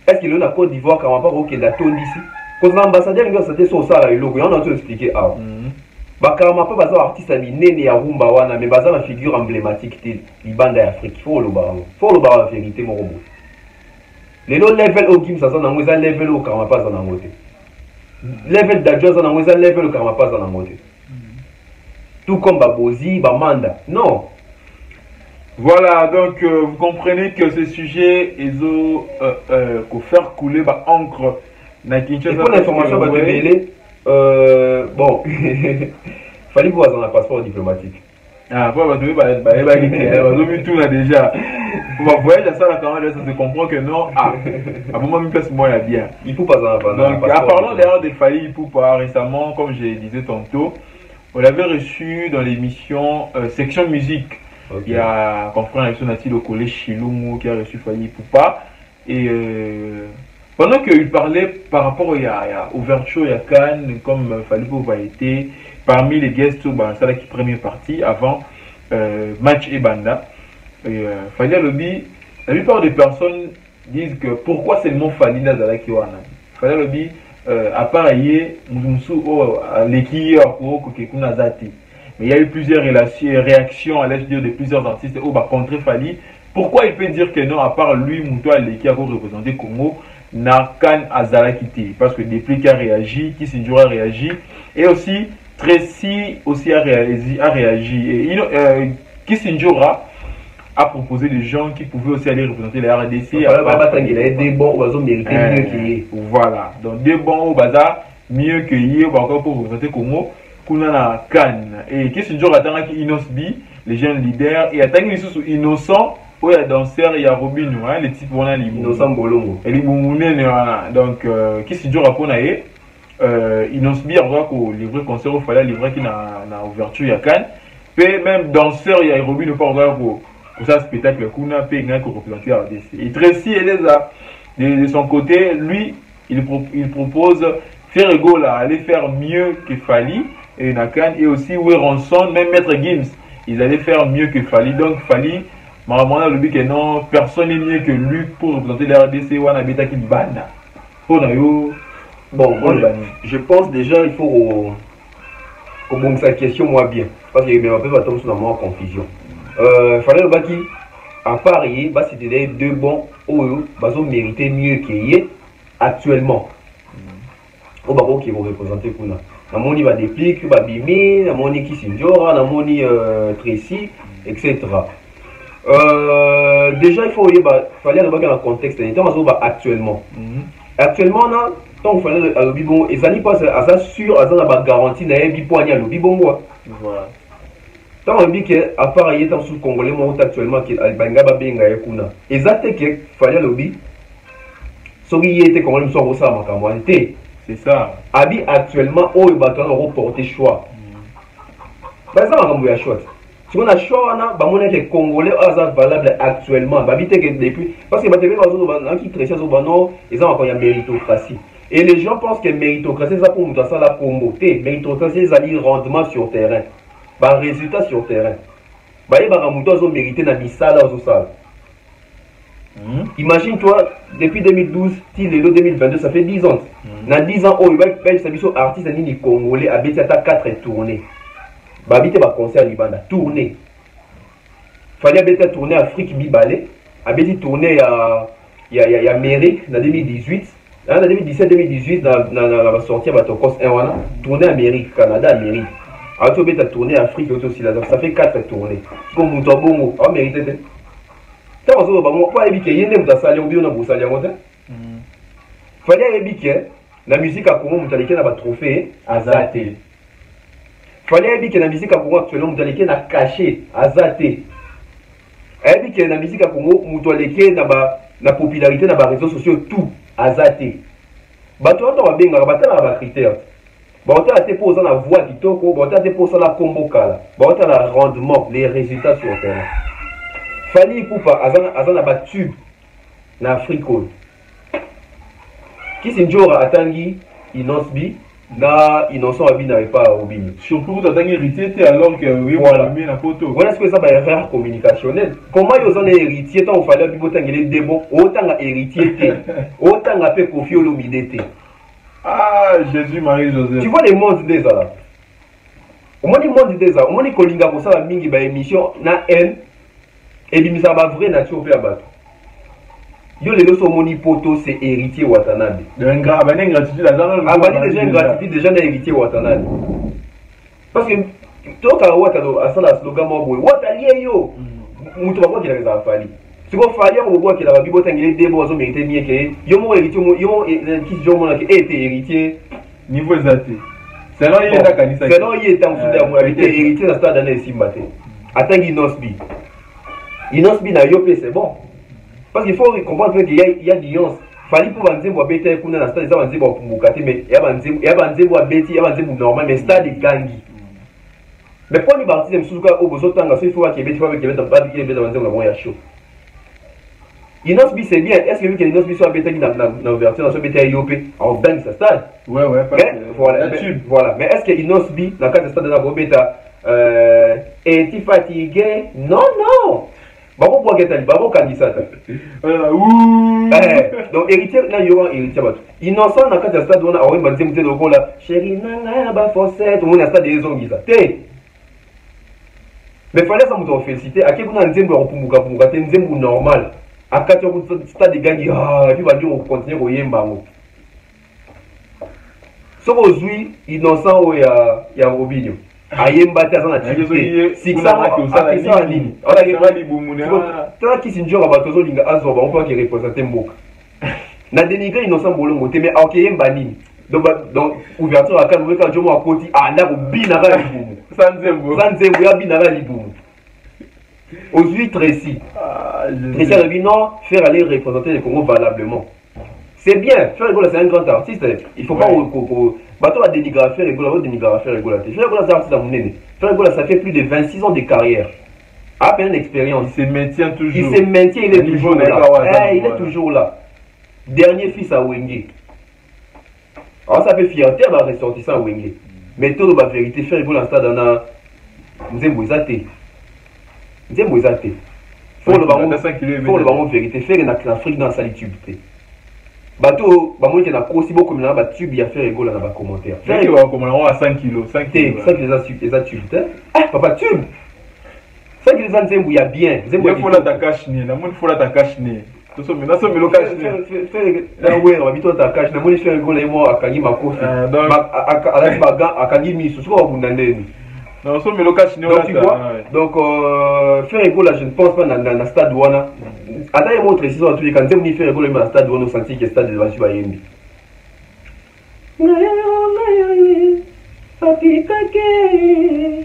Est-ce que le Côte d'Ivoire Karmapa qui est la tonne d'ici? Parce que l'ambassadeur il a c'était sur ça le logo, on a tout expliqué ah. Ba Karmapa baza artiste ni nene ya rumba wana mais baza la figure emblématique de libanda d'Afrique. Faut le bar la vérité mon robot. Les level au Kim, ça s'en a un level au karma pas en angoté. Level d'adjoint, ça en a un level au karma pas en angoté. Tout comme Babozi, Bamanda. Non. Voilà, donc vous comprenez que ce sujet, ils ont faire couler encre. Et pour l'information, bon, fallait voir dans un passeport diplomatique. Ah, tout là déjà. Pour voyager à ça, là, quand même, ça se comprend que non. Ah, à moment même place moi, il y a bien. Il faut pas en avoir. Donc, en parlant d'ailleurs de Fally Ipupa récemment, comme je disais tantôt, on l'avait reçu dans l'émission Section Musique. Okay. Il y a un confrère avec son natif au collège Chilumu qui a reçu Fally Ipupa. Et pendant qu'il parlait par rapport à Ouverture, il y a Cannes, comme Fally Ipupa a été parmi les guests, c'est la première partie avant Match et Banda. Fally Lobby, la plupart des personnes disent que pourquoi c'est le mot Fally Nazala qui wana. Fally Lobby, à part l'équipe mais il y a eu plusieurs réactions à l'âge de plusieurs artistes contre Fally. Pourquoi il peut dire que non, à part lui, Moutoua qui a représenté Congo, n'a qu'un Azala quitté? Parce que depuis qu'il a réagi, Kissinger a réagi, et aussi Tracy aussi a réagi. Et Kissinger a proposé des gens qui pouvaient aussi aller représenter la RDC. Il a des bons oiseaux mérités mieux qu'il y ait. Voilà, donc des bons au bazar mieux qu'il y ait encore pour représenter Congo. Kunana Cannes et Kissinger a dit Inosbi, les jeunes leaders, et a dit Innocent, où il y a danseur, il y a Robin, les types on a Innocent Bolongo. Et les Boumounés, donc Kissinger a ponaé, Inosbi a livré concert au Fally, livré qui n'a ouverture, il y a Cannes, puis même danseur, il y a Robin, pas pour ça spectacle, Kuna, puis il y a représenté la RDC. Et Tracy, elle est de son côté, lui, il propose Ferrego là, aller faire mieux que Fally. Et Nakan et aussi Weronson, même Maître Gims, ils allaient faire mieux que Fally. Donc Fally, Maramana le dit que non, personne n'est mieux que lui pour représenter la RDC ou Anabeta qui banne. Bon, moi, je pense déjà il faut qu'on sa question moi bien. Parce que me rappelle tomber dans moi en confusion. Fally le baki, à Paris, c'était deux bons Oyo, ont mérité mieux qu'il y ait actuellement. Au bako qui vont représenter Kuna. Namoni va déplique, va bimi, namoni Kissinger, namoni Tracy, etc. Déjà il faut fallait aller dans le contexte actuellement. Actuellement là, tant qu'il fallait le bibon, et ça n'est pas à sûr, à ça n'a pas garanti n'a pas poignard le bibon quoi. Voilà. Tant on dit que à part y est sous congolais monte actuellement qui albanga ba benga yakuna. Et ça c'est que fallait le bi. Soki y était congolais soit au sama kamwante. C'est ça. Abi actuellement, où il va reporter choix. Par exemple, on a choix. Si on a choix, on a les Congolais valable actuellement. Depuis, parce que ils ont une méritocratie. Et les gens pensent que méritocratie, c'est pour nous dans la Congo. Méritocratie, c'est un rendement sur terrain. Un résultat sur terrain. Ils ont mérité dans misala ou ça. Imagine-toi, depuis 2012, 2022, ça fait 10 ans. Dans 10 ans, il y a des artistes congolais qui ont 4 tournées. Il y a des concerts libanda tournées. Il fallait être tourné à Afrique Bibalé, il y a tourné à Amérique en 2018. En 2017-2018, dans la sortie de Batokos 1, tourné Amérique, Canada, Amérique. Alors, tu as tourné Afrique aussi, ça fait 4 tournées. Comme Moutabongo, on mérite. Tant que il fallait que la musique à Congo mutalike na ba trophée azate. Fallait que la musique à Congo actuellement mutalike na caché azate. Et que la musique à Congo mutalike na popularité na ba réseaux sociaux tout azate. Bato to ba benga ba tala ba critères. Ba ta te poser la voix kitoko, ba ta te poser la combo kala. Ba ta la rendement, les résultats sur terrain. Fally Ipupa azana ba tube na Afrique. Kissinger atangi Inosbi na Innocent abi n'avait pas Robin. Surtout vous atangi héritier alors que oui voilà mis la photo. Voilà ce que ça va erreur communicationnelle. Comment ils ont héritier tant fallait bi botangele debo autant ga héritier té autant ga pe Kofi Olomide té. Ah Jésus Marie Joseph. Tu vois les mondes des là. Au moins les mondes des là, au moins kolinga ko ça mingi ba émission na N et bimisa ba vraie nature pe abato. Yo les deux sont moni poto c'est héritier Watanabe. Ingratitude déjà ingratitude déjà na héritier Watanabe. Parce que toi quand Watanabe a ça la slogan moi boy Watalié yo. Mutu ba qui la fali. Si vous fallait on voit que la bibo tangé des bois ont mérité mieux que yo mon héritier yo qui jo mon qui était héritier niveau zaté. C'est là il est dans kanisa. C'est là il est en sud moi héritier na stade na Simbate. Atangi Inosbi. Inosbi na yo c'est bon. Parce qu'il faut comprendre qu'il y a nuance. Fali pour Banzembo à Bété, qu'on a la stade, ils ont pour Mukate, mais il y a Banzembo à Bété, il y a Banzembo normal, mais stade est gangi. Mais pour les parties, il faut qu'il faut qu'il y ait des Banzembo à Moya chaud. Inosbi c'est bien. Est-ce que vu que Inosbi soit Bété dans l'ouverture, dans ce Bété IOP, en bang ce stade? Ouais, voilà. Mais est-ce que Inosbi, dans le cas de stade de la Bobeta, est-il fatigué? Non. Babo bois getali, babo candidat. Donc héritier là il y aura héritier bato. Innocent dans le stade on a envoyé Banzembo de Gola. Chérie nana ba forcette, tout le monde a stade des zongiza. Mais fallait ça nous féliciter. À quel point Nzembo on pumuka Nzembo normal. À 4 stade de gangi et puis va dire on continue au yemba. Sauf aujourd'hui innocent où il y a Robinho. Ayemba tazana tibé siksa akisa nini ala libumu tala kisinjora batozo linga azoba on peut qui représenter mboka na dénigrer innocent bolongo te mais akeyemba nini donc ouverture à kan weka jomo akoti anda ko bina ga libumu sanzembo ya bina ga libumu aujourd'hui Tracy a dit non faire aller représenter le Congo valablement c'est bien faire Egola c'est un grand artiste il faut pas bateau a dénigré faire Egola faire Egola ça fait plus de 26 ans de carrière à peine d'expérience il se maintient toujours il est toujours là il est toujours là dernier fils à Wenge alors ça fait fierté à ressortissant à Wenge mais tout la vérité faire Egola stade on a Nzembo Izate faut le ballon vérité faire en Afrique dans sa litube bateau ba moi qui na kosi beaucoup na ba tube ya faire Egola na ba commentaire faire Egola comme on a 5 kg 5 kg ça les a tube papa tube ça qui les a Nzembo ya bien Nzembo il faut la ta cache ni na mon faut la ta cache ni to so mena so melo cache ni faire la ouais on va bito ta cache na mon faire Egola et moi akangi makofi ala baga akangi miso so ko bundandeni non so melo cache ni donc faire Egola je ne pense pas dans stade wana attends une autre saison en tous les cas Nzembo ni faire Egola dans stade wana senti que stade de Bashi ba yembi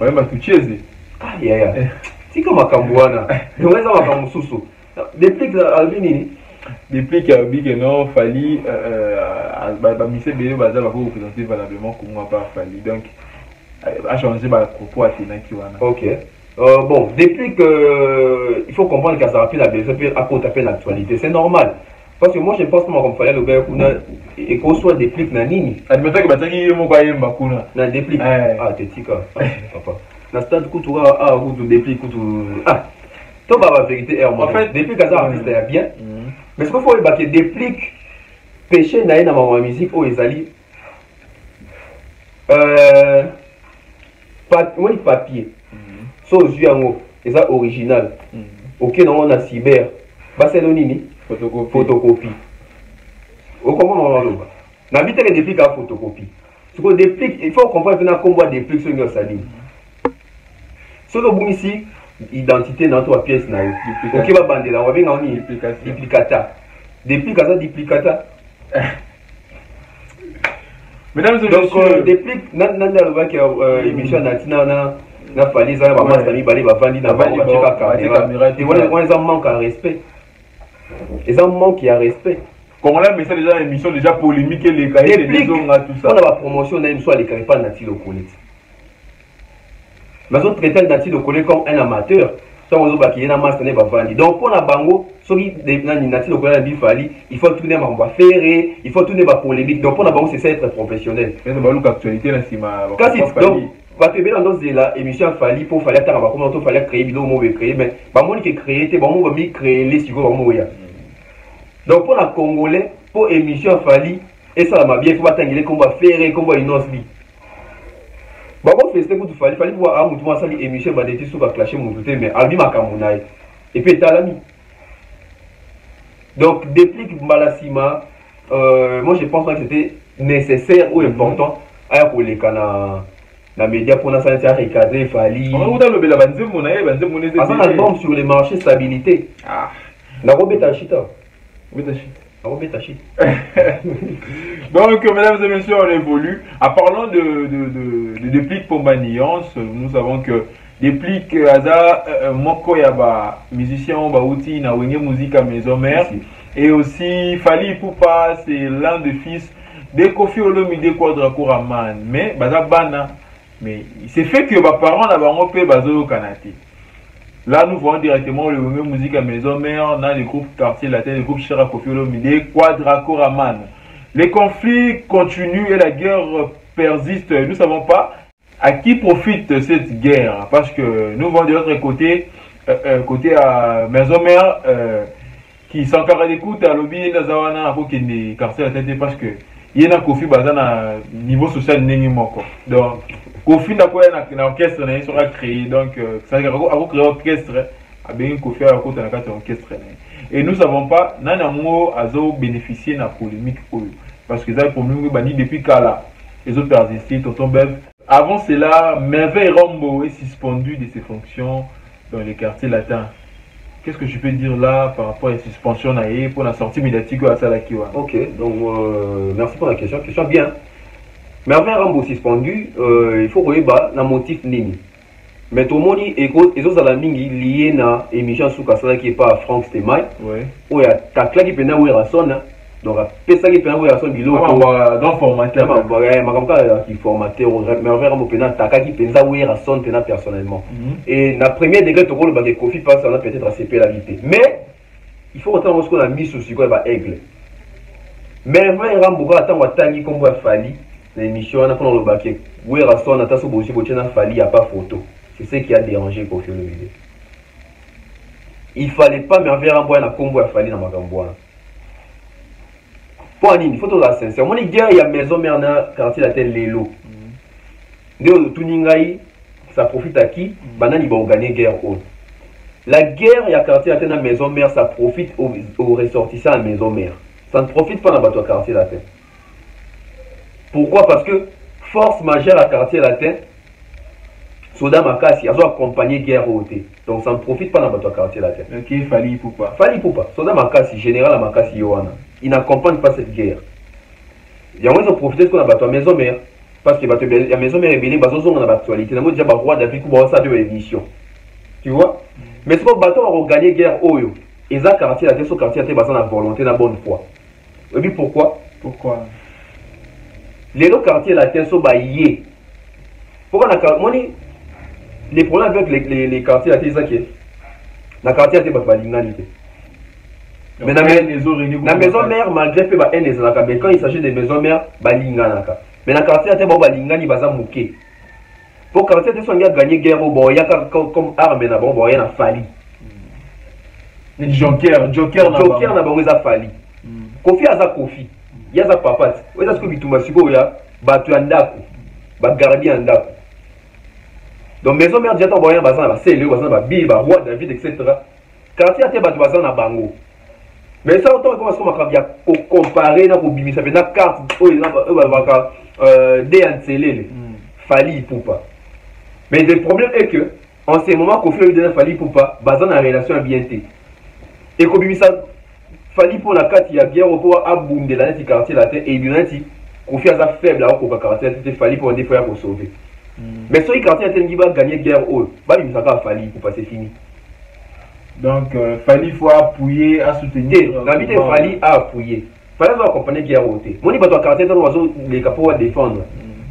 ouais ma tucheze si comme makambuana donc ça makambu susu depuis que Albini depuis que Big non Fali ba mise bele baza ba représenter valablement Congo pas Fali donc a changé ma propos à Tenaki wana OK bon depuis que il faut comprendre que ça rappelle la besoin à côté de l'actualité c'est normal parce que moi je pense comme fallait le gars kuna et qu'on soit déplique na nini admettons que bataki mo ba yemba kuna na déplique tetika papa na stade kutura kutu déplique kutu to ba vérité en fait déplique ça artiste est bien mais ce qu'il faut que déplique péché na na ma musique o ezali papier so zuango eza original OK non on a cyber baselo nini photocopie au comment on va na bité que déplique à photocopie ce qu'on déplique il faut comprendre que na combo déplique sur une saline so le bon ici identité dans toi pièce na OK va bandela on va bien on ni duplicata déplique ça duplicata mesdames et messieurs déplique nanda le va que émission na na fali za ba mastami bali ba vandi na ba cheka caméra et on les manque à respect ils ont manqué à respect comme on a mis ça déjà émission déjà polémique les cahiers des hommes tout ça on a la promotion na émission les cahiers pas Nati Lokole mais on traite Nati Lokole comme un amateur ça on va qui na mastami ba vandi donc pour la bango soki Nati Lokole na bifali il faut tourner ma va faire il faut tourner ba polémique donc pour la bango c'est ça être professionnel mais on va look actualité là sima donc bato ebele dans la émission fali pour fallait ta ba comment to fallait créer vidéo mo créer mais ba moni qui créer te ba mo ba mi créer les siko ba mo ya donc pour la congolais pour émission fali et ça m'a bien faut batangile comme va faire comme va inosbi ba ko feste ko fali pour a mutu ma sali émission ba déti sous ba clasher mutu te mais albi makambu nae et puis talami Donc, depuis Malasima, moi je pense pas que c'était nécessaire ou important pour les canaux. Les médias pour nous sentir recadrer, il fallait. On a un album sur les marchés stabilité. Ah. La robe Tachita. Donc, mesdames et messieurs, on évolue. En parlant de Déplique Pombaniance, nous savons que Déplique Aza, Moko Yaba, musicien, Baouti, na Wenge Musique à Maison Mère. Et aussi, Fali Poupa, c'est l'un des fils de Kofi Olomide Quadraco Raman. Mais, Bazabana. Mais il s'est fait que mes parents n'avaient pas basé Kanati. Là, nous voyons directement le musique à Maison Mère, dans les groupes quartier latin, les groupes Chera Kofi Olomide, Quadraco Raman. Les conflits continuent et la guerre persiste. Nous ne savons pas à qui profite cette guerre. Parce que nous voyons de l'autre côté, côté à Maison Mère, qui s'encarre d'écoute à l'objet de Zawana, à qui quartier latin, parce que il y a un Kofi basé à niveau social. Donc, Kofi n'a pas un orchestre qui sera créé, donc ça veut dire créer un orchestre, avec Kofi à côté d'un orchestre. Et nous ne savons pas, Nanamo a bénéficié de la polémique, parce que ça a problème banni depuis Kala, les autres persistent, Tonton Bev. Avant cela, Merveille Rambo est suspendu de ses fonctions dans les quartiers latins. Qu'est-ce que je peux dire là par rapport à la suspension pour la sortie médiatique à Salakiwa? Ok, donc merci pour la question. Question bien. Merveille Rambo suspendu, il faut regarder le motif nini. Mais tout le monde est lié à l'émission Soukasala qui est pas à Franck Stemay. Oui. Où il y a Takla qui peut avoir son. Donc, ça qui peut avoir son bilo. Dans formateur. Qui formateur. Merveille Rambo peut Taka qui peut avoir son personnellement. Et la première degré, tu vois le Kofi passe, on a peut-être accepté la vérité. Mais il faut attendre ce qu'on a mis sur ce qu'on va aigle. Merveille Rambo attend Watani comme il fallait. L'émission, on a fait le baquet. Oui, Rasson, Natasso Bouchi, Bouchena Fali, il n'y a pas photo. C'est ce qui a dérangé Kofi Olomide. Il ne fallait pas Merveille Rambo à Combo à Fali dans ma gamboine. Pour Anine, il faut tout la sincère. Mon il y a Maison Mère dans le quartier la tête Lélo. De Tuningaï, ça profite à qui? Banani va gagner guerre haute. La guerre, il y a quartier la tête dans la Maison Mère, ça profite aux ressortissants à la Maison Mère. Ça ne profite pas dans le quartier la tête. Pourquoi? Parce que force majeure à quartier latin, Soda Makasi, ils ont accompagné guerre haute. Donc ça ne profite pas dans le quartier latin. Ok, Fali Poupa. Fali Poupa. Soda Makasi, général Makasi Yohana. Ils n'accompagnent pas cette guerre. Ils ont profité de ce qu'on a battu à Maison Mère. Parce que la Maison Mère est belle, ils ont l'actualité. Ils ont dit que le roi d'Afrique a fait l'émission. Tu vois? Mais ce qu'on bateau a gagné guerre haute. Ils ont quartier latin, ce quartier latin, ils ont la volonté, la bonne foi. Et puis pourquoi? Pourquoi? Les autres quartiers latins sont baillés. Pourquoi les problèmes avec les quartiers latins, c'est que les quartiers latins sont pas l'ingalité. Mais la maison mère, malgré que mais quand il s'agit de maison mère, balinganaka. Mais la quartier latin, balingani baza mouké. Pour quartier latin, on a gagné guerre au boya comme arme na bon boya na fali. Joker na bon za fali. Kofi aza Kofi. Il y a des papas. Où est-ce que tu as battu un daku, gardien un daku. Donc, maison mère, j'ai envoyé un bazar, un cellule, un bible, un roi David, etc. Quartier a été battu bazar na bango. Mais ça, autant qu'on comparer, ça fait une carte, Fali Poupa. Mais le problème est que, en ce moment, qu'on fait le Fali Poupa, bazar na relation à bien. Et qu'on ça. Fali pour la carte, il y a bien repos à boum de l'année quartier latin et il y a confiance à faible à au quartier latin, Fali pour un défaut pour sauver. Mais sur les quartiers latin qui va gagner guerre haute, il va Fali pour passer fini. Donc, Fali faut appuyer à soutenir. La vie de Fali a appuyé. Fali doit accompagner guerre haute. Mon il va quartier latin, les capots à défendre.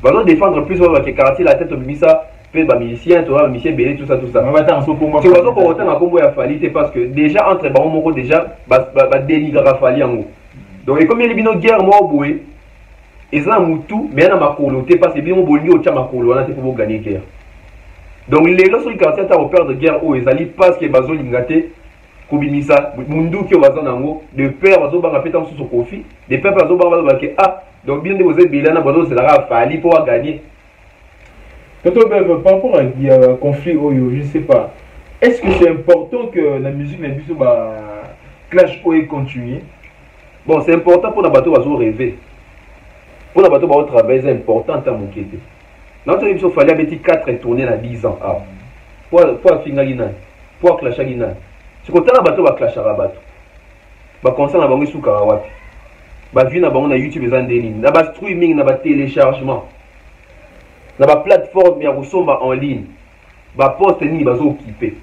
Il va défendre plus que le quartier latin, ça. Fait musicien, tu vois, musicien belé, tout ça. Tu vois, pour autant, la combo a fallu, parce que déjà, entre Baron Moko, déjà, dénigrer Fali en haut. Donc, et comme il y a une guerre, moi, au boué, ils ont un moutou, mais il y a un macolo, parce que bien, on a un macolo, on a pour gagner guerre. Donc, les lorsque les quartiers ont peur de guerre, ils allaient parce que Bazo Lingate, Koubimisa, Mundu qui va en haut, de père, Bazo Banga fait un sous son profit, de père, Bazo Banga, ah, donc bien, vous êtes Bilana, Bazo, c'est la Fali pour gagner. Par rapport à un conflit, je ne sais pas. Est-ce que c'est important que la musique n'est plus clash est continué. Bon, c'est important pour la bateau à rêver. Pour la bateau à travailler, c'est important en tant que notre émission fallait mettre 4 tournées à 10 ans. Ah. Pour finir, pour clasher Guinée. C'est quand la bateau va clasher la bateau. Bah concerne la banque sous Karawat. Bah vu na banque na YouTube les andeni. Na ba streaming, na ba téléchargement. Na ba plateforme ya kusomba en ligne. Bah poste ni bazo occupé.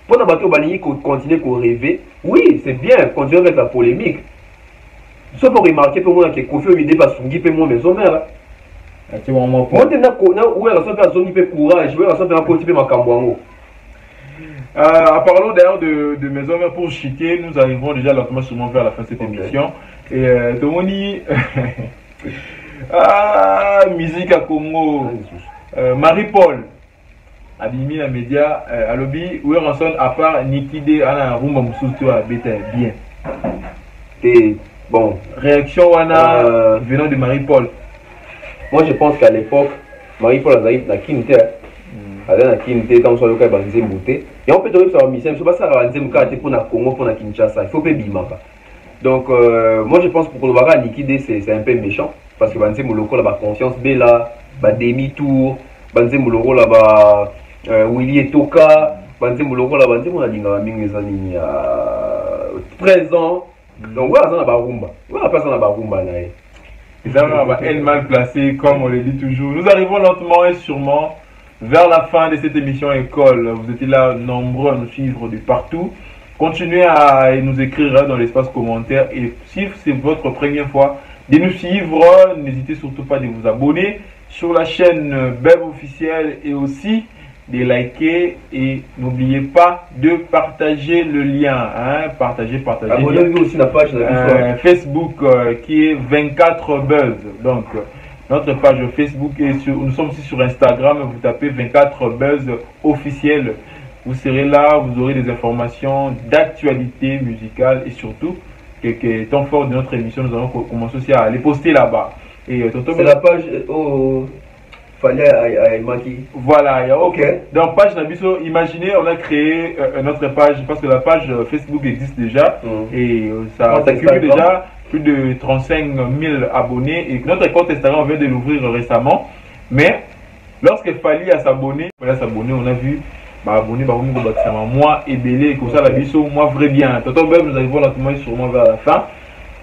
Pour la bateau bali continuer à rêver. Oui, c'est bien continuer avec la polémique. Sauf pour remarquer pour moi que Kofi Olomide pas songi pe moi maison mère. Moi tena ko na où est la songi pe courage, où est la songi pe côté pe makambo. Parlons d'ailleurs de maison mère pour chiquer, nous arrivons déjà lentement sûrement vers la fin de cette émission. Et Tomoni musique à Congo. Marie-Paul Adimi la média à lobby où est à part Nikide ana rumba musutu à beta bien. Et bon, réaction wana venant de Marie-Paul. Moi je pense qu'à l'époque Marie-Paul a na Kinte. Na Kinte dans son local banzembo te. Et on peut trouver ça mission, je sais pas ça banzembo ka te pour na Congo pour na Kinshasa, il faut pas bimaka. Donc moi je pense pour le Bara Nikide c'est un peu méchant parce que banzembo local la confiance bela, ba demi-tour, banzembo local la ba Willy Etoka, banzembo local la banzembo na dinga mingi zani 13 ans. Donc voilà, ça n'a pas rumba. Voilà, pas ça n'a pas rumba là. Et ça va être mal placé, comme on le dit toujours. Nous arrivons lentement et sûrement vers la fin de cette émission école. Vous étiez là nombreux à nous suivre de partout. Continuez à nous écrire dans l'espace commentaire. Et si c'est votre première fois de nous suivre, n'hésitez surtout pas de vous abonner sur la chaîne Bev officielle et aussi de liker et n'oubliez pas de partager le lien. Hein, partagez. Abonnez-vous aussi la page Facebook qui est 24 Buzz. Donc notre page Facebook est nous sommes aussi sur Instagram. Vous tapez 24 Buzz officiel. Vous serez là, vous aurez des informations d'actualité musicale et surtout quelques temps forts de notre émission. Nous allons commencer aussi à les poster là-bas. Et c'est la page voilà, ok. Donc page Nabiso, imaginez, on a créé notre page parce que la page Facebook existe déjà et ça accumule déjà plus de 35 000 abonnés et notre compte Instagram on vient de l'ouvrir récemment. Mais lorsque Fali a s'abonné, on a vu abonné moi et Belé comme ça la biso moi vrai bien. Tonton Beb, nous arrivons lentement sûrement vers la fin.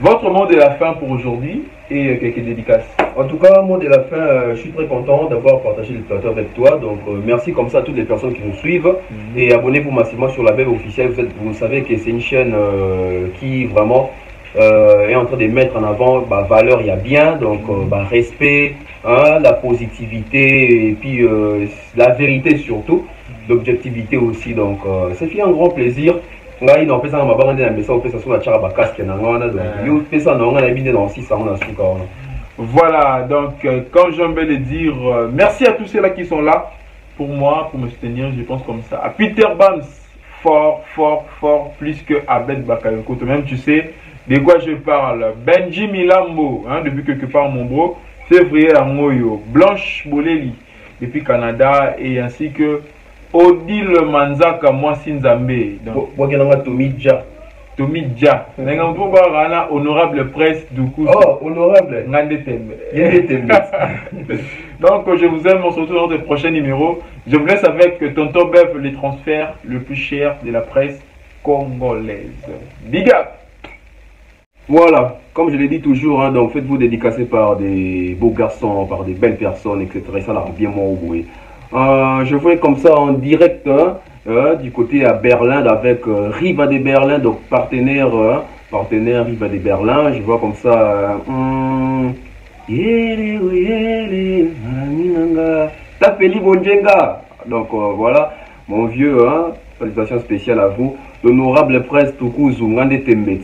Votre mot de la fin pour aujourd'hui et quelques dédicaces. En tout cas, mot de la fin, je suis très content d'avoir partagé le plateau avec toi. Donc, merci comme ça à toutes les personnes qui nous suivent. Et abonnez-vous massivement sur la Bev officielle. Vous savez que c'est une chaîne qui vraiment est en train de mettre en avant valeur, il y a bien. Donc, respect, hein, la positivité et puis la vérité surtout. L'objectivité aussi. Donc, ça fait un grand plaisir. Voilà, donc comme j'aime le dire, merci à tous ceux-là qui sont là pour moi, pour me soutenir, je pense comme ça. À Peter Bams, fort, plus que Abed Bakayoko. Toi-même, tu sais de quoi je parle. Benji Milambo, hein, depuis quelque part mon bro, Février Amoyo, Blanche Boleli, depuis Canada, et ainsi que Odile Manzaka Mwasi Nzambe. Tomidja. Honorable presse du coup. Oh, honorable. Donc je vous aime, on se retrouve dans le prochain numéro. Je vous laisse avec Tonton Bev, les transferts le plus cher de la presse congolaise. Big up. Voilà, comme je l'ai dit toujours, hein, donc faites-vous dédicacer par des beaux garçons, par des belles personnes, etc. Et ça l'a bien m'envoyé. Je vois comme ça en direct du côté à Berlin avec Riva de Berlin, donc partenaire Riva de Berlin. Je vois comme ça Tapeli Bonjenga. Donc voilà, mon vieux, hein, salutations spéciales à vous. L'honorable presse Tukuzu Ngande Tembet.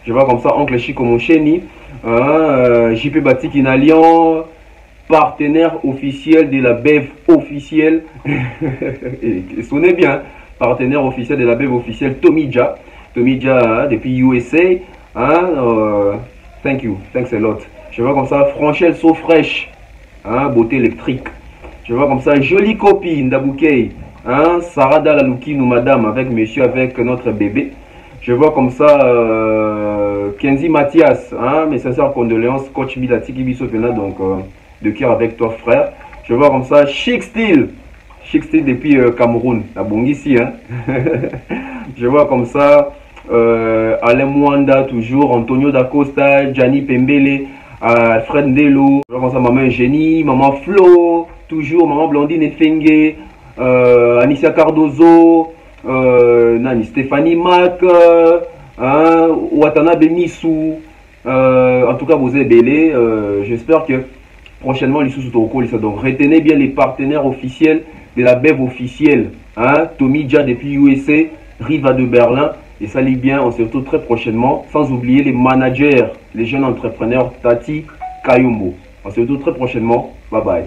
Je vois comme ça oncle Chico Moncheni, JP Batik Inalian, partenaire officiel de la Bev officielle. Et sonnez bien, partenaire officiel de la Bev officielle Tomidja, depuis USA. Thank you, thanks a lot. Je vois comme ça Franchel So Fresh, beauté électrique. Je vois comme ça jolie copine d'Aboukei, Sarah Dalalouki, nous madame, avec monsieur, avec notre bébé. Je vois comme ça Kenzi Mathias, hein, mes sincères condoléances, coach Milati Kibiso Pena, donc de cœur avec toi frère. Je vois comme ça Chic Style depuis Cameroun, la Bongisi, hein. Je vois comme ça Alain Mwanda toujours, Antonio Dacosta, Gianni Pembele, Alfred Ndelo. Je vois comme ça Maman Eugénie, Maman Flo, toujours Maman Blandine Efenge, Anicia Cardozo, Nani Stéphanie Mac, Watanabe Missou. En tout cas, vous êtes belé. J'espère que prochainement, les sous-autocols. Donc, retenez bien les partenaires officiels de la BEV officielle. Hein? Tommy Dja depuis USA, Riva de Berlin. Et ça lit bien. On se retrouve très prochainement. Sans oublier les managers, les jeunes entrepreneurs Tati Kayumbo. On se retrouve très prochainement. Bye bye.